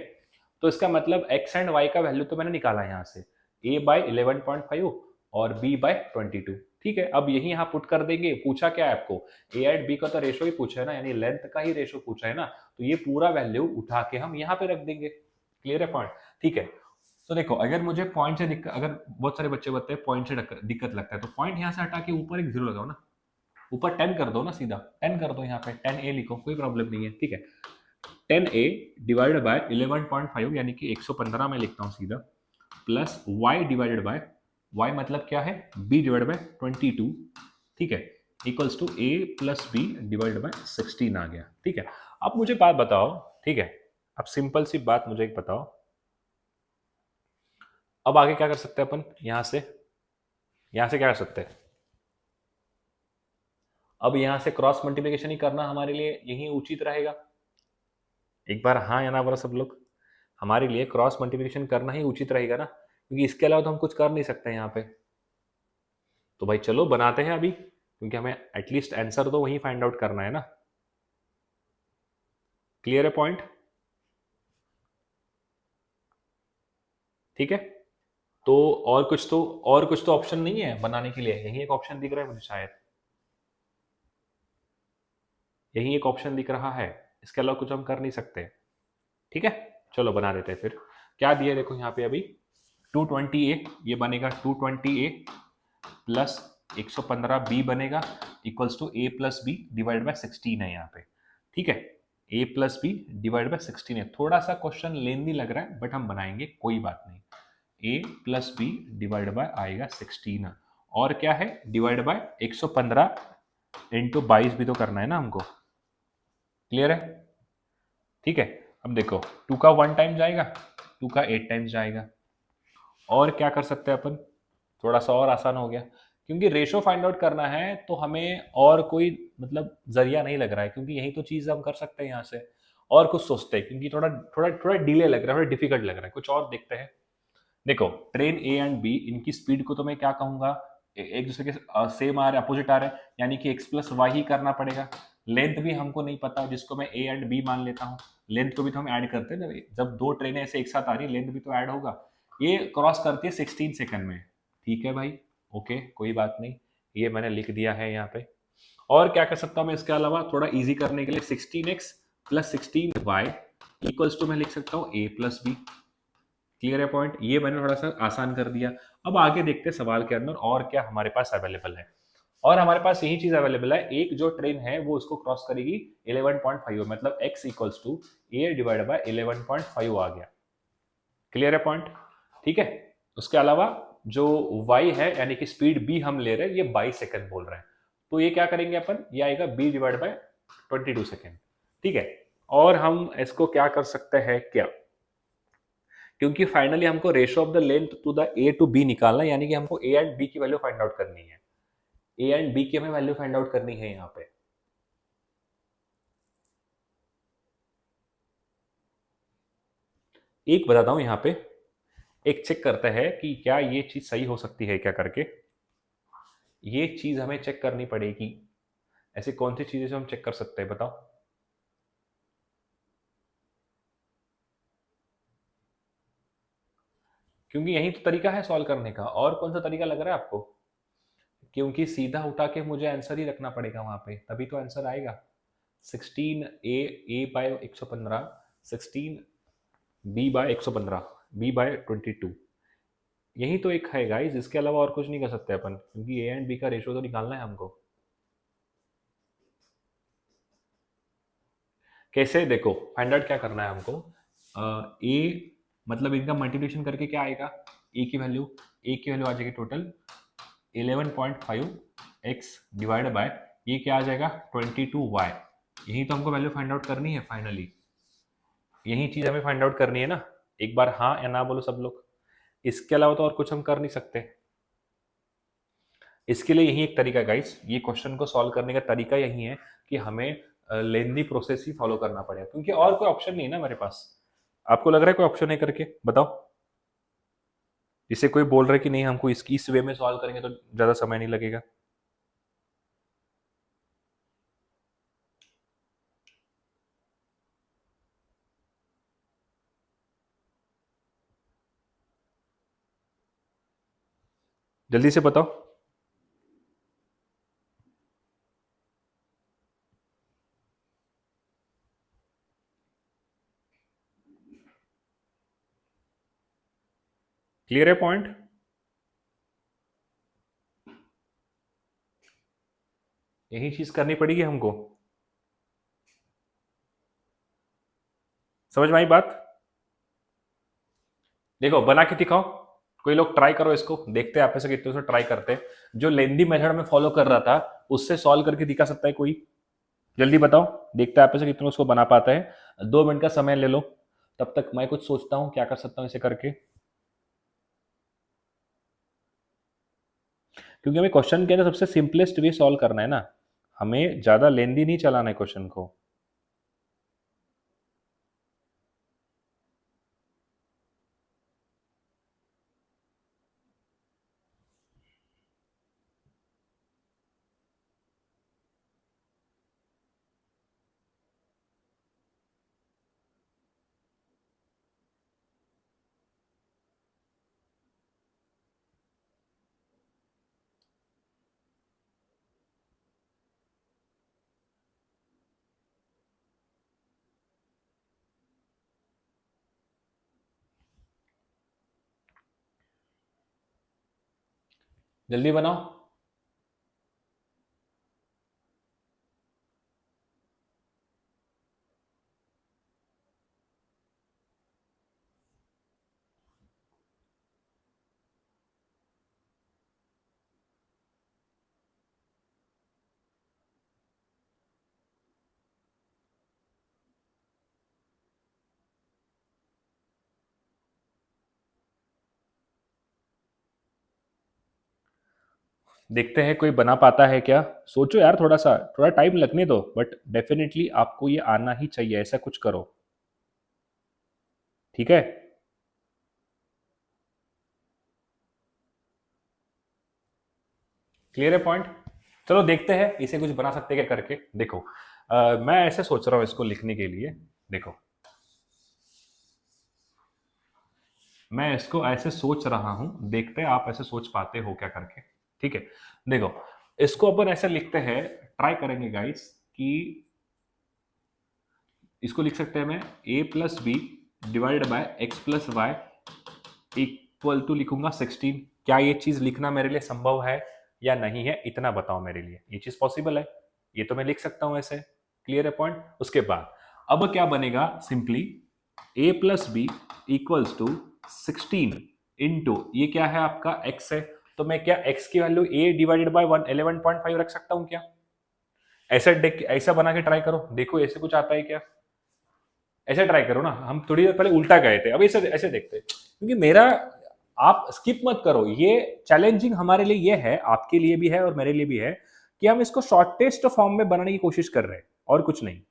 तो इसका मतलब x एंड y का वैल्यू तो मैंने निकाला यहाँ से, a बाय 11.5 और b बाय 22, ठीक है। अब यही यहाँ पुट कर देंगे, पूछा क्या है आपको, a एंड b का तो रेशो ही पूछा है ना, यानी लेंथ का ही रेशो पूछा है ना, तो ये पूरा वैल्यू उठा के हम यहाँ पे रख देंगे, क्लियर है पॉइंट, ठीक है। तो देखो अगर मुझे पॉइंट से दिक्कत, अगर बहुत सारे बच्चे बताते हैं पॉइंट से दिक्कत लगता है, तो पॉइंट यहाँ से हटा के ऊपर एक 0 लगाओ ना, ऊपर 10 कर दो ना, सीधा 10 कर दो, यहाँ पे 10a लिखो, कोई प्रॉब्लम नहीं है, ठीक है। 10a डिवाइडेड बाय 11.5 यानी कि 115 में लिखता हूँ सीधा, plus y divided by, y मतलब क्या है b डिवाइडेड बाय 22, ठीक है, equals to a plus b divided by 16 आ गया, ठीक है। अब मुझे बात बताओ, ठीक है, अब सिंपल सी बात मुझे एक बताओ, अब आगे क्या कर सकते हैं अपन? यहां से क्या कर सकते हैं? अब यहां से क्रॉस मल्टीप्लिकेशन ही करना हमारे लिए यही उचित रहेगा। एक बार हाँ या ना बोलो सब लोग। हमारे लिए क्रॉस मल्टीप्लिकेशन करना ही उचित रहेगा ना, क्योंकि इसके अलावा तो हम कुछ कर नहीं सकते यहाँ पे। तो भाई चलो बनाते हैं अभी, क्योंकि हमें एटलीस्ट आंसर तो वही फाइंड आउट करना है ना। क्लियर है पॉइंट? ठीक है। तो और कुछ तो ऑप्शन नहीं है बनाने के लिए, यही एक ऑप्शन दिख रहा है मुझे शायद, यही एक ऑप्शन दिख रहा है, इसके अलावा कुछ हम कर नहीं सकते। ठीक है, चलो बना देते हैं फिर। क्या दिया देखो यहाँ पे अभी, 220a, ये बनेगा 220a प्लस 115b बनेगा equals to a plus B divide by 16 है यहाँ पे। ठीक है, a plus B divide by 16 है। थोड़ा सा क्वेश्चन लेंदी लग रहा है बट हम बनाएंगे, कोई बात नहीं। a plus B divide by आएगा 16, और क्या है, डिवाइड बाय 115 इंटू 22 भी तो करना है ना हमको। क्लियर है? ठीक है, अब देखो 2 का 1 टाइम जाएगा, 2 का 8 टाइम्स जाएगा। और क्या कर सकते हैं अपन, थोड़ा सा और आसान हो गया, क्योंकि रेशो फाइंड आउट करना है तो हमें और कोई मतलब जरिया नहीं लग रहा है, क्योंकि यही तो चीज हम कर सकते हैं यहाँ से। और कुछ सोचते हैं, क्योंकि थोड़ा थोड़ा थोड़ा डिले लग रहा है, थोड़ा डिफिकल्ट लग रहा है, कुछ और देखते हैं। देखो ट्रेन ए एंड बी, इनकी स्पीड को तो मैं क्या कहूंगा, एक दूसरे के सेम आ रहे, अपोजिट आ रहे, यानी कि x प्लस वाई ही करना पड़ेगा। लेंथ भी हमको नहीं पता, जिसको मैं ए एंड बी मान लेता हूँ। लेंथ को भी तो हम ऐड करते हैं ना, जब दो ट्रेनें ऐसे एक साथ आ रही है लेंथ भी तो ऐड होगा। ये क्रॉस करती है 16 सेकंड में। ठीक है भाई, ओके कोई बात नहीं, ये मैंने लिख दिया है यहाँ पे। और क्या कर सकता हूँ मैं इसके अलावा, थोड़ा इजी करने के लिए 16x plus 16y equals to मैं लिख सकता हूँ a प्लस बी। क्लियर है पॉइंट? ये मैंने थोड़ा सा आसान कर दिया। अब आगे देखते हैं सवाल के अंदर और क्या हमारे पास अवेलेबल है। और हमारे पास यही चीज अवेलेबल है, एक जो ट्रेन है वो उसको क्रॉस करेगी 11.5, मतलब x equals to a divide by 11.5 आ गया। क्लियर है पॉइंट? ठीक है, उसके अलावा जो y है यानी कि स्पीड b हम ले रहे हैं, ये 22 सेकंड बोल रहे हैं, तो ये क्या करेंगे अपन, ये आएगा b डिवाइड बाय 22 सेकंड। ठीक है, और हम इसको क्या कर सकते हैं क्या, क्योंकि फाइनली हमको ratio of the length to the A to B निकालना है, यानी कि हमको ए एंड बी की वैल्यू फाइंड आउट करनी है। ए एंड बी की हमें वैल्यू फाइंड आउट करनी है यहाँ पे। एक बताता हूं यहाँ पे, एक चेक करते हैं कि क्या ये चीज सही हो सकती है क्या करके। ये चीज हमें चेक करनी पड़ेगी। ऐसी कौन सी चीजें से हम चेक कर सकते हैं बताओ? क्योंकि यही तो तरीका है सॉल्व करने का, और कौन सा तरीका लग रहा है आपको? क्योंकि सीधा उठा के मुझे आंसर ही रखना पड़ेगा वहां पे, तभी तो आंसर आएगा। 16 बाय 115, 16 b बाय 22, यही तो एक है गाइस, इसके अलावा और कुछ नहीं कर सकते अपन, क्योंकि ए एंड बी का रेशियो तो निकालना है हमको। कैसे, देखो फाइंड आउट क्या करना है हमको, ए मतलब इनका मल्टीप्लिकेशन करके क्या आएगा, ए की वैल्यू आ जाएगी टोटल 11.5 x डिवाइड बाय, ये क्या आ जाएगा 22y। यही तो हमको वैल्यू फाइंड आउट करनी है फाइनली, यही चीज हमें फाइंड आउट करनी है ना। एक बार हाँ या ना बोलो सब लोग। इसके अलावा तो और कुछ हम कर नहीं सकते। इसके लिए यही एक तरीका है गाइस, ये क्वेश्चन को सॉल्व करने का तरीका यही है कि हमें लेंदी प्रोसेस ही फॉलो करना पड़ेगा, क्योंकि और कोई ऑप्शन नहीं है ना मेरे पास। आपको लग रहा है कोई ऑप्शन है करके बताओ, जिसे कोई बोल रहा है कि नहीं हमको इस वे में सॉल्व करेंगे तो ज्यादा समय नहीं लगेगा। जल्दी से बताओ। क्लियर है पॉइंट? यही चीज करनी पड़ेगी हमको। समझ में आई बात? देखो बना के दिखाओ, कोई लोग ट्राई करो इसको, देखते हैं आप में से कितने से ट्राई करते हैं। जो लेंदी मेथड में फॉलो कर रहा था उससे सॉल्व करके दिखा सकता है कोई? जल्दी बताओ, देखते हैं आप में से कितने उसको बना पाता है। 2 मिनट का समय ले लो। तब तक मैं कुछ सोचता हूँ क्या कर सकता हूँ इसे करके, क्योंकि हमें क्वेश्चन के अंदर सबसे सिंपलेस्ट वे सॉल्व करना है ना, हमें ज्यादा लेंदी नहीं चलाना है क्वेश्चन को। जल्दी बनाओ। देखते हैं कोई बना पाता है क्या। सोचो यार, थोड़ा सा, थोड़ा टाइम लगने दो, बट डेफिनेटली आपको ये आना ही चाहिए, ऐसा कुछ करो। ठीक है, क्लियर है पॉइंट। चलो देखते हैं इसे कुछ बना सकते हैं क्या करके। देखो मैं ऐसे सोच रहा हूँ इसको लिखने के लिए। देखो मैं इसको ऐसे सोच रहा हूं, देखते हैं आप ऐसे सोच पाते हो क्या करके। ठीक है, देखो इसको अपन ऐसे लिखते हैं, ट्राई करेंगे गाइस कि इसको लिख सकते हैं मैं a plus B divided by x plus y equal to लिखूंगा 16। क्या ये चीज लिखना मेरे लिए संभव है या नहीं है, इतना बताओ मेरे लिए, ये चीज पॉसिबल है? ये तो मैं लिख सकता हूं ऐसे। क्लियर है पॉइंट। उसके बाद अब क्या बनेगा, simply a plus B equals to 16 into ये क्या है आपका x है, तो मैं क्या x की वैल्यू a डिवाइडेड बाय 11.5 रख सकता हूं क्या? ऐसा देख, ऐसा बना के ट्राई करो, देखो ऐसे कुछ आता है क्या। ऐसे ट्राई करो ना, हम थोड़ी देर पहले उल्टा गए थे, अब ऐसे ऐसे देखते हैं। क्योंकि मेरा, आप स्किप मत करो, ये चैलेंजिंग हमारे लिए ये है, आपके लिए भी है और मेरे लिए भी है, कि हम इसको शॉर्टेस्ट फॉर्म में बनाने की कोशिश कर रहे हैं और कुछ नहीं।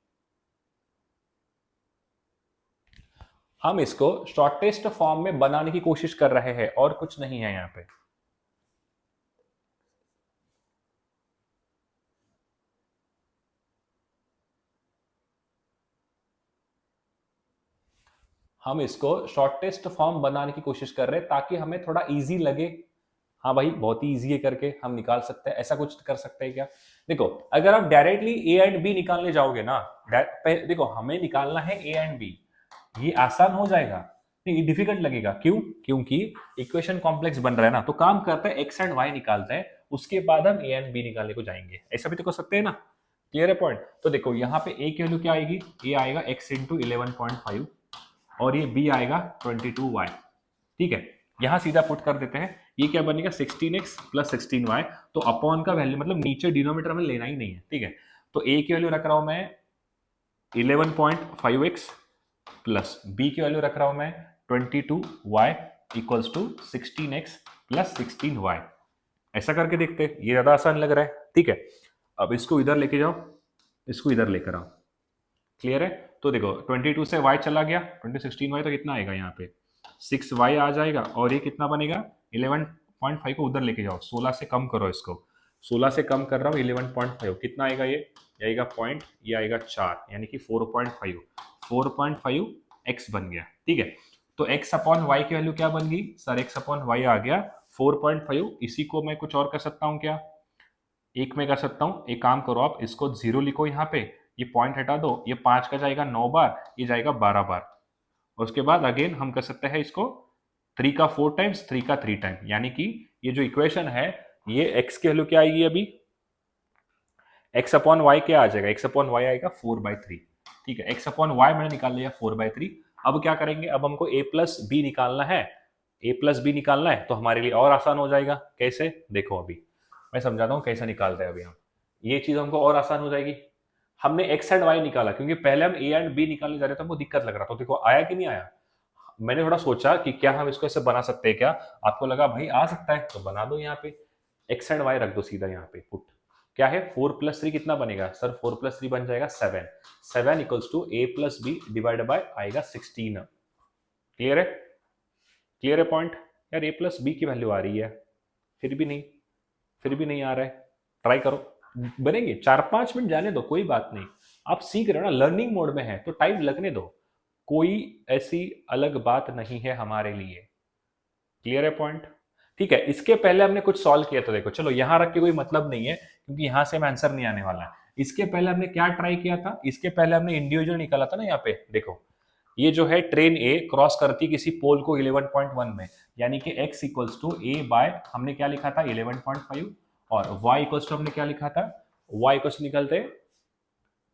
हम इसको शॉर्टेस्ट फॉर्म में बनाने की कोशिश कर रहे हैं और कुछ नहीं है यहां पे। हम इसको शॉर्टेस्ट फॉर्म बनाने की कोशिश कर रहे हैं ताकि हमें थोड़ा इजी लगे। हाँ भाई बहुत ही इजी है करके हम निकाल सकते हैं, ऐसा कुछ कर सकते हैं क्या? देखो अगर आप डायरेक्टली ए एंड बी निकालने जाओगे ना, देखो हमें निकालना है ए एंड बी, ये आसान हो जाएगा, नहीं ये डिफिकल्ट लगेगा। क्यों? क्योंकि इक्वेशन कॉम्प्लेक्स बन रहा है ना, तो काम करते हैं एक्स एंड वाई निकालते हैं, उसके बाद हम ए एंड बी निकालने को जाएंगे। ऐसा भी तो कर सकते हैं ना। क्लियर है पॉइंट। तो देखो यहाँ पे ए की वैल्यू क्या आएगी, ए आएगा एक्स इंटू 11.5 और ये बी आएगा 22y। ठीक है, यहां सीधा पुट कर देते हैं, ये क्या बनेगा 16x प्लस 16y। तो अपॉन का वैल्यू मतलब नीचे डिनोमीटर में लेना ही नहीं है। ठीक है, तो a की वैल्यू रख रहा हूं मैं 11.5x प्लस b की वैल्यू रख रहा हूं मैं 22y equals to 16x plus 16y। ऐसा करके देखते हैं, ये ज्यादा आसान लग रहा है। ठीक है, अब इसको इधर लेके जाओ, इसको इधर लेकर आओ। क्लियर है। तो देखो 22 से y चला गया, 16y तो कितना आएगा यहाँ पे 6y आ जाएगा, और ये कितना बनेगा 11.5 को उधर लेके जाओ, 16 से कम करो इसको, 16 से कम कर रहा हूँ 11.5 कितना आएगा, ये आएगा पॉइंट, ये आएगा 4 यानी कि 4.5, 4.5 x बन गया। ठीक है, तो x अपॉन वाई की वैल्यू क्या बन गई सर, x अपॉन वाई आ गया 4.5। इसी को मैं कुछ और कर सकता हूँ क्या, एक में कर सकता हूँ, एक काम करो आप इसको 0 लिखो यहाँ पे, ये पॉइंट हटा दो, ये 5 का जाएगा 9 बार, ये जाएगा 12 बार। और उसके बाद अगेन हम कर सकते हैं इसको 3 का 4 टाइम्स, 3 का 3 टाइम, यानी कि ये जो इक्वेशन है, ये x की वैल्यू क्या आएगी अभी, x अपॉन वाई क्या आ जाएगा, x अपॉन वाई आएगा 4/3। ठीक है, x अपॉन वाई मैंने निकाल लिया 4/3। अब क्या करेंगे, अब हमको a प्लस बी निकालना है, a प्लस बी निकालना है, तो हमारे लिए और आसान हो जाएगा। कैसे, देखो अभी मैं समझाता हूँ कैसे निकालते हैं अभी हम, ये चीज हमको और आसान हो जाएगी। हमने एक्स एंड वाई निकाला, क्योंकि पहले हम ए एंड बी निकालने जा रहे थे, हमको दिक्कत लग रहा था। देखो आया कि नहीं आया। मैंने थोड़ा सोचा कि क्या हम इसको ऐसे बना सकते हैं क्या, आपको लगा भाई आ सकता है तो बना दो। यहाँ पे एक्स एंड वाई रख दो सीधा यहाँ पे पुट। क्या है 4 + 3 कितना बनेगा सर, 4 + 3 बन जाएगा 7। 7 equals to A plus B divide by आएगा 16। क्लियर है, क्लियर है पॉइंट। यार ए प्लस बी की वैल्यू आ रही है, फिर भी नहीं, फिर भी नहीं आ रहा है। ट्राई करो, बनेंगे। 4-5 मिनट जाने दो, कोई बात नहीं। आप सीख रहे हो ना, लर्निंग मोड में है तो टाइम लगने दो, कोई ऐसी अलग बात नहीं है हमारे लिए। क्लियर है पॉइंट। ठीक है, इसके पहले हमने कुछ सॉल्व किया था, देखो चलो यहां रख के कोई मतलब नहीं है, क्योंकि यहां से हमें आंसर नहीं आने वाला है। इसके पहले हमने क्या ट्राई किया था, इसके पहले हमने इंडिविजुअल निकाला था ना। यहाँ पे देखो, ये जो है ट्रेन ए क्रॉस करती किसी पोल को 11.1 में, यानी कि x equals to A by हमने क्या लिखा था 11.5, और y इक्वल्स टू हमने क्या लिखा था, y इक्वल्स निकलते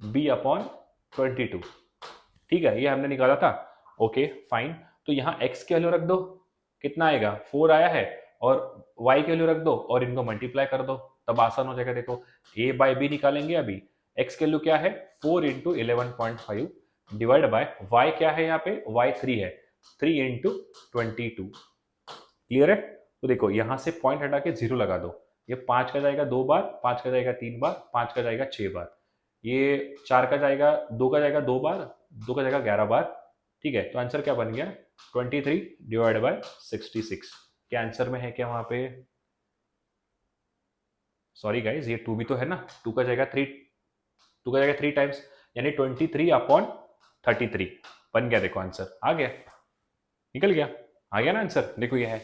b अपॉन 22। ठीक है, ये हमने निकाला था। ओके फाइन, तो यहाँ x की वैल्यू रख दो, कितना आएगा 4 आया है, और y की वैल्यू रख दो और इनको मल्टीप्लाई कर दो, तब आसान हो जाएगा। देखो a बाय b निकालेंगे अभी, x की वैल्यू क्या है 4 इंटू 11.5 डिवाइड बाय y क्या है, यहाँ पे y 3 है, 3 इंटू 22। क्लियर है। तो देखो यहाँ से पॉइंट हटा के 0 लगा दो, ये 5 का जाएगा 2 बार, 5 का जाएगा 3 बार, 5 का जाएगा 6 बार, ये 4 का जाएगा 2 का जाएगा 2 बार, 2 का जाएगा 11 बार। ठीक है, तो आंसर क्या बन गया 23 डिवाइड बाय 66। क्या आंसर में है क्या वहां पे, सॉरी गाइज ये 2 भी तो है ना, 2 का जाएगा 3, 2 का जाएगा 3 टाइम्स, यानी 23 अपॉन 33 बन गया। देखो आंसर आ गया, निकल गया, आ गया ना आंसर। देखो ये है,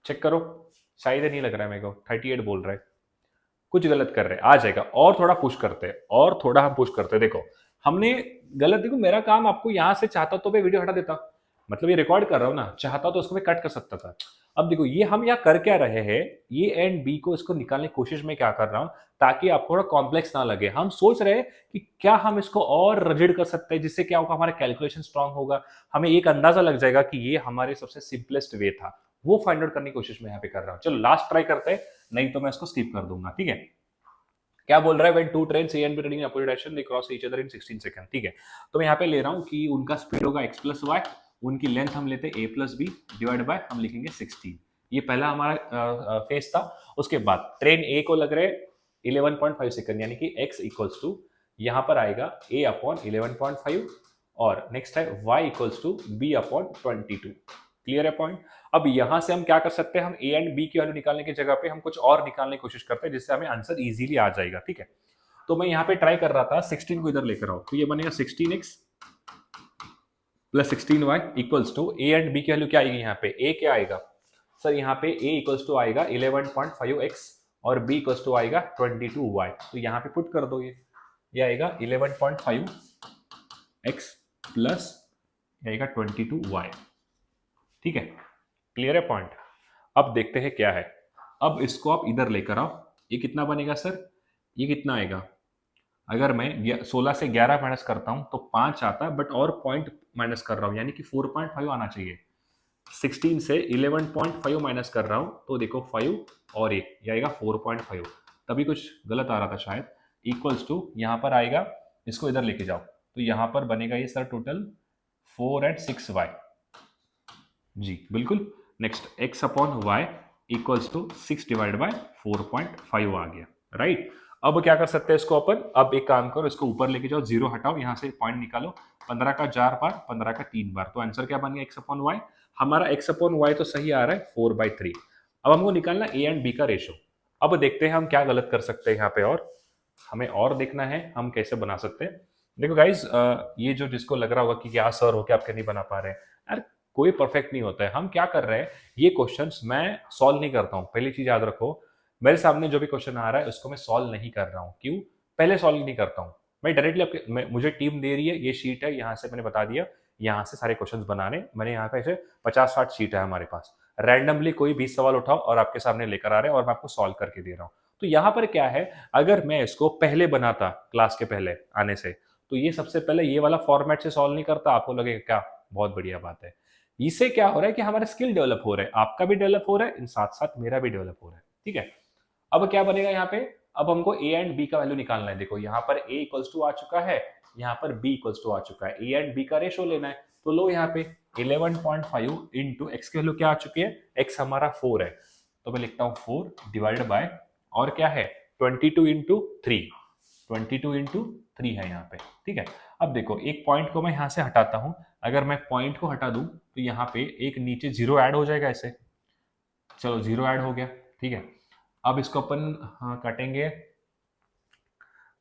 चेक करो, शायद नहीं लग रहा है मेरे को 38 बोल रहा है, कुछ गलत कर रहे हैं, आ जाएगा। और थोड़ा पुश करते हैं, और थोड़ा हम पुश करते हैं। देखो हमने गलत, देखो मेरा काम आपको यहां से चाहता तो मैं वीडियो हटा देता, मतलब ये रिकॉर्ड कर रहा हूं ना, चाहता तो उसको मैं कट कर सकता था। अब देखो ये हम यहाँ कर क्या रहे हैं, ये एंड बी को इसको निकालने की कोशिश में क्या कर रहा हूं, ताकि आपको थोड़ा कॉम्प्लेक्स ना लगे। हम सोच रहे हैं कि क्या हम इसको और रजिड कर सकते हैं, जिससे क्या होगा हमारा कैलकुलेशन स्ट्रांग होगा, हमें एक अंदाजा लग जाएगा कि ये हमारे सबसे सिंपलेस्ट वे था, वो फाइंड आउट करने की कोशिश में यहाँ पे कर रहा हूँ। चलो लास्ट ट्राई करते हैं, नहीं तो मैं इसको स्किप कर दूंगा। ठीक है, क्या बोल रहा है, when two trains A and B running in opposite direction they cross each other in 16 second. ठीक है, तो मैं यहाँ पे ले रहा हूँ कि उनका स्पीड होगा x प्लस वाई, उनकी लेंथ हम लेते हैं a plus B divide by हम लिखेंगे 16। ये पहला हमारा फेस था। उसके बाद ट्रेन A को लग रहे 11.5 सेकंड, यानी कि x इक्वल्स टू यहाँ पर आएगा a अपॉन 11.5, और नेक्स्ट है y equals to b upon 22। Clear है पॉइंट। अब यहां से हम क्या कर सकते हैं, हम ए एंड बी की वैल्यू निकालने की जगह पे हम कुछ और निकालने की कोशिश करते हैं, जिससे हमें आंसर इजीली आ जाएगा। ठीक है, तो मैं यहाँ पे ट्राई कर रहा था 16 को इधर लेकर आओ, तो ये बनेगा 16x plus 16y equals to A and B की वैल्यू क्या आएगी, यहाँ पे a क्या आएगा सर, यहाँ पे a इक्वल्स टू आएगा 11.5x और b इक्वल्स टू आएगा 22y, तो यहाँ पे पुट कर दो, ये आएगा 11.5x प्लस आएगा 22y। ठीक है, क्लियर है पॉइंट। अब देखते हैं क्या है, अब इसको आप इधर लेकर आओ, ये कितना बनेगा सर, ये कितना आएगा, अगर मैं 16 से 11 माइनस करता हूं तो 5 आता है, बट और पॉइंट माइनस कर रहा हूं, यानी कि 4.5 आना चाहिए। 16 से 11.5 माइनस कर रहा हूं तो देखो 5 और 1, ये आएगा 4.5, तभी कुछ गलत आ रहा था शायद। इक्वल्स टू यहाँ पर आएगा, इसको इधर लेके जाओ, तो यहाँ पर बनेगा ये सर टोटल 4 and 6y जी बिल्कुल। Next x upon y equals to 6 divide by 4.5 आ गया, राइट। अब क्या कर सकते हैं इसको अपन, अब एक काम करो, इसको ऊपर लेके जाओ, 0 हटाओ, यहाँ से पॉइंट निकालो, 15 का 4 बार, 15 का 3 बार, तो आंसर क्या बन गया x अपॉन y। हमारा x अपॉन y तो सही आ रहा है 4/3। अब हमको निकालना a एंड b का रेशो। अब देखते हैं हम क्या गलत कर सकते हैं यहाँ पे, और हमें और देखना है हम कैसे बना सकते हैं। देखो गाइज, ये जो जिसको लग रहा होगा कि क्या सर हो क्या आप नहीं बना पा रहे हैं, यार कोई परफेक्ट नहीं होता है। हम क्या कर रहे हैं, ये क्वेश्चंस मैं सॉल्व नहीं करता हूँ, पहली चीज याद रखो, मेरे सामने जो भी क्वेश्चन आ रहा है उसको मैं सॉल्व नहीं कर रहा हूँ। क्यों, पहले सॉल्व नहीं करता हूँ मैं डायरेक्टली आपके, मुझे टीम दे रही है, ये शीट है, यहाँ से मैंने बता दिया, यहाँ से सारे क्वेश्चन बनाने, मैंने यहाँ पे ऐसे 50-60 शीट है हमारे पास, रैंडमली कोई 20 सवाल उठाओ और आपके सामने लेकर आ रहे हैं और मैं आपको सॉल्व करके दे रहा हूँ। तो यहाँ पर क्या है, अगर मैं इसको पहले बनाता क्लास के पहले आने से, तो ये सबसे पहले ये वाला फॉर्मेट से सॉल्व नहीं करता, आपको लगेगा क्या बहुत बढ़िया बात है। इससे क्या हो रहा है कि हमारा स्किल डेवलप हो रहा है, आपका भी डेवलप हो रहा है, साथ साथ मेरा भी डेवलप हो रहा है। ठीक है, अब क्या बनेगा यहाँ पे, अब हमको ए एंड बी का वैल्यू निकालना है। देखो यहाँ पर ए इक्वल्स टू आ चुका है, यहाँ पर बी इक्वल्स टू आ चुका है, ए एंड बी का रेशो लेना है। तो लो यहाँ पे 11.5 इंटू एक्स की वैल्यू क्या आ चुकी है, एक्स हमारा 4 है, तो मैं लिखता हूँ 4 डिवाइड बाय और क्या है 22 इंटू 3, 22 इंटू 3 है यहाँ पे, ठीक है। अब देखो एक पॉइंट को मैं यहाँ से हटाता हूँ, अगर मैं पॉइंट को हटा दूं तो यहाँ पे एक नीचे जीरो ऐड हो जाएगा ऐसे, चलो जीरो ऐड हो गया, ठीक है। अब इसको अपन काटेंगे,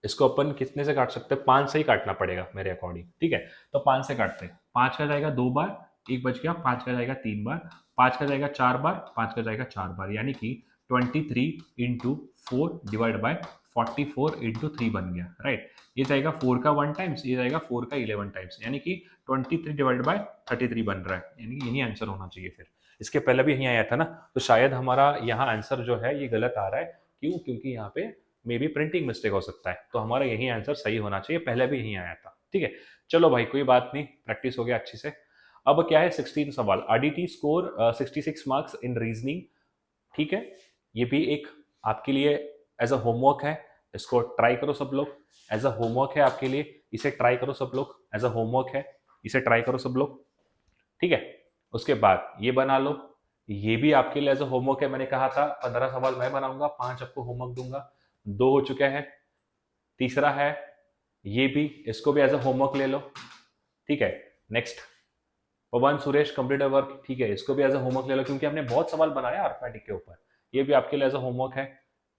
इसको अपन कितने से काट सकते हैं, 5 से ही काटना पड़ेगा मेरे अकॉर्डिंग, ठीक है। तो 5 से काटते हैं, 5 का जाएगा 2 बार, एक बच गया, 5 का जाएगा 3 बार, 5 का जाएगा 4 बार, 5 का जाएगा 4 बार, यानी कि 23 इंटू 4 डिवाइड बाय 44 इंटू 3 बन गया, राइट। ये जाएगा 4 का 1 टाइम्स, ये जाएगा 4 का 11 टाइम्स, यानी कि 23 डिवाइड बाय 33 बन रहा है, यानी कि यही आंसर होना चाहिए। फिर इसके पहले भी यही आया था ना, तो शायद हमारा यहाँ आंसर जो है ये गलत आ रहा है, क्यों, क्योंकि यहाँ पे मे बी प्रिंटिंग मिस्टेक हो सकता है, तो हमारा यही आंसर सही होना चाहिए, पहले भी यही आया था, ठीक है। चलो भाई कोई बात नहीं, प्रैक्टिस हो गया अच्छी से। अब क्या है 16 सवाल, Aditi score 66 marks in reasoning, ठीक है। ये भी एक आपके लिए एज अ होमवर्क है, इसको ट्राई करो सब लोग, एज अ होमवर्क है आपके लिए, इसे ट्राई करो सब लोग, एज अ होमवर्क है, इसे ट्राई करो सब लोग, ठीक है। उसके बाद ये बना लो, ये भी आपके लिए एज अ होमवर्क है, मैंने कहा था 15 सवाल मैं बनाऊंगा, 5 आपको होमवर्क दूंगा, 2 हो चुके हैं। तीसरा है ये भी, इसको भी एज अ होमवर्क ले लो, ठीक है। नेक्स्ट पवन सुरेश कंप्लीट वर्क, ठीक है, इसको भी एज अ होमवर्क ले लो, क्योंकि हमने बहुत सवाल बनाया अर्थमेटिक के ऊपर, ये भी आपके लिए एज अ होमवर्क है,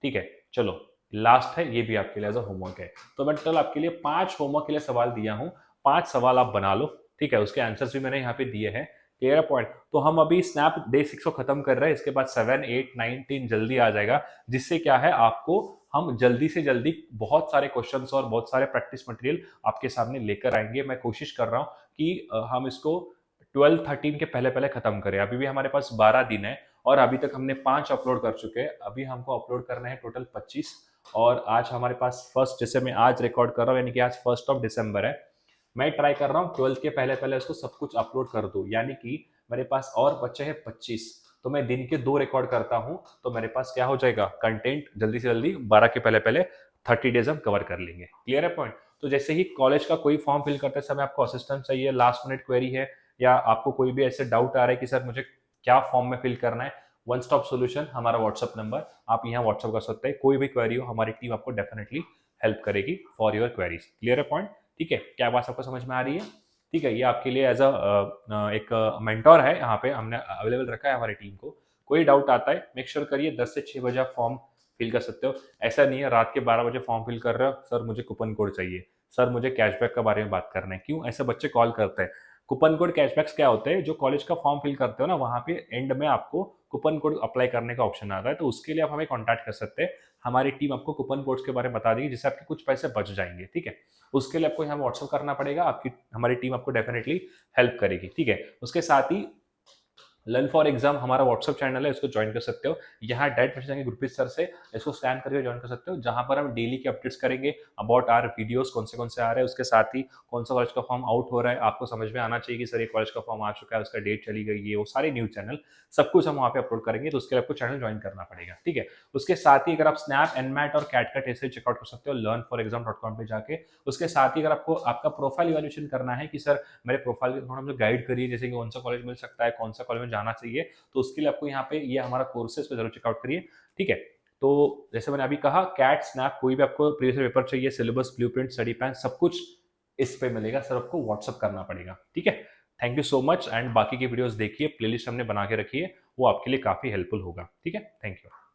ठीक है। चलो लास्ट है, ये भी आपके लिए एज अ होमवर्क है। तो मैं टोटल आपके लिए 5 होमवर्क के लिए सवाल दिया हूँ, 5 सवाल आप बना लो, ठीक है। उसके आंसर्स भी मैंने यहाँ पे दिए हैं, क्लियर पॉइंट। तो हम अभी स्नैप डे 6 को खत्म कर रहे हैं, इसके बाद 7, 8, 9, 10 जल्दी आ जाएगा, जिससे क्या है आपको हम जल्दी से जल्दी बहुत सारे क्वेश्चंस और बहुत सारे प्रैक्टिस मटेरियल आपके सामने लेकर आएंगे। मैं कोशिश कर रहा हूँ कि हम इसको 12, 13 के पहले पहले खत्म करें। अभी भी हमारे पास 12 दिन है और अभी तक हमने 5 अपलोड कर चुके हैं, अभी हमको अपलोड करना है टोटल 25। और आज हमारे पास फर्स्ट, जैसे मैं आज रिकॉर्ड कर रहा हूँ, यानी कि आज 1 दिसंबर है, मैं ट्राई कर रहा हूँ 12 के पहले पहले इसको सब कुछ अपलोड कर दूं, यानी कि मेरे पास और बच्चे हैं 25, तो मैं दिन के 2 रिकॉर्ड करता हूँ, तो मेरे पास क्या हो जाएगा कंटेंट जल्दी से जल्दी 12 के पहले पहले 30 डेज हम कवर कर लेंगे, क्लियर है पॉइंट। तो जैसे ही कॉलेज का कोई फॉर्म फिल करते समय आपको असिस्टेंट चाहिए, लास्ट मिनट क्वेरी है, या आपको कोई भी ऐसे डाउट आ रहा है कि सर मुझे क्या फॉर्म में फिल करना है, वन स्टॉप सोल्यूशन हमारा व्हाट्सअप नंबर, आप यहाँ व्हाट्सअप कर सकते हैं, कोई भी क्वेरी हो हमारी टीम आपको डेफिनेटली हेल्प करेगी फॉर योर क्वेरीज, क्लियर है पॉइंट, ठीक है। क्या बात आपको समझ में आ रही है, ठीक है। ये आपके लिए एज अ एक मेंटोर है, यहाँ पे हमने अवेलेबल रखा है हमारी टीम को, कोई डाउट आता है मेक श्योर करिए 10 से 6 बजे आप फॉर्म फिल कर सकते हो। ऐसा नहीं है रात के 12 बजे फॉर्म फिल कर रहे हो, सर मुझे कूपन कोड चाहिए, सर मुझे कैशबैक के बारे में बात करना है, क्यों ऐसे बच्चे कॉल करते हैं। कूपन कोड कैशबैक्स क्या होते हैं, जो कॉलेज का फॉर्म फिल करते हो ना, वहाँ पे एंड में आपको कूपन कोड अप्लाई करने का ऑप्शन आता है, तो उसके लिए आप हमें कॉन्टैक्ट कर सकते हैं, हमारी टीम आपको कूपन कोड्स के बारे में बता देगी, जिससे आपके कुछ पैसे बच जाएंगे, ठीक है। उसके लिए आपको यहाँ व्हाट्सअप करना पड़ेगा, आपकी हमारी टीम आपको डेफिनेटली हेल्प करेगी, ठीक है। उसके साथ ही लर्न फॉर एग्जाम हमारा व्हाट्सअप चैनल है, इसको ज्वाइन कर सकते हो, यहाँ डायरेक्ट मैसेज आएंगे ग्रुप सर से, इसको स्कैन करके ज्वाइन कर सकते हो, जहां पर हम डेली के अपडेट्स करेंगे अबाउट आर वीडियोस, कौन से आ रहे हैं, उसके साथ ही कौन सा कॉलेज का फॉर्म आउट हो रहा है, आपको समझ में आना चाहिए कि सर ये कॉलेज का फॉर्म आ चुका है, उसका डेट चली गई है, वो सारे न्यूज चैनल सब कुछ हम वहाँ पे अपलोड करेंगे, तो उसके लिए आपको चैनल ज्वाइन करना पड़ेगा, ठीक है। उसके साथ ही अगर आप स्नैप, एनमैट और कैट का टेस्ट चेकआउट कर सकते हो learnforexam.com पे जाके। उसके साथ ही अगर आपको आपका प्रोफाइल इवैल्यूएशन करना है कि सर मेरे प्रोफाइल को थोड़ा मुझे गाइड करिए, जैसे कि कौन सा कॉलेज मिल सकता है, कौन सा कॉलेज में जाना चाहिए, तो उसके लिए आपको यहाँ पे ये हमारा कोर्स है, इस पर जरूर चेकआउट करिए, ठीक है। तो जैसे मैंने अभी कहा कैट, स्नैप, कोई भी आपको प्रीवियस पेपर चाहिए, सिलेबस, ब्लूप्रिंट, स्टडी प्लान, सब कुछ इस पे मिलेगा, सर आपको व्हाट्सअप करना पड़ेगा, ठीक है। Thank you so much, and बाकी की वीडियोस देखिए, प्लेलिस्ट हमने बना के रखी है, वो आपके लिए काफी हेल्पफुल होगा, ठीक है। Thank you.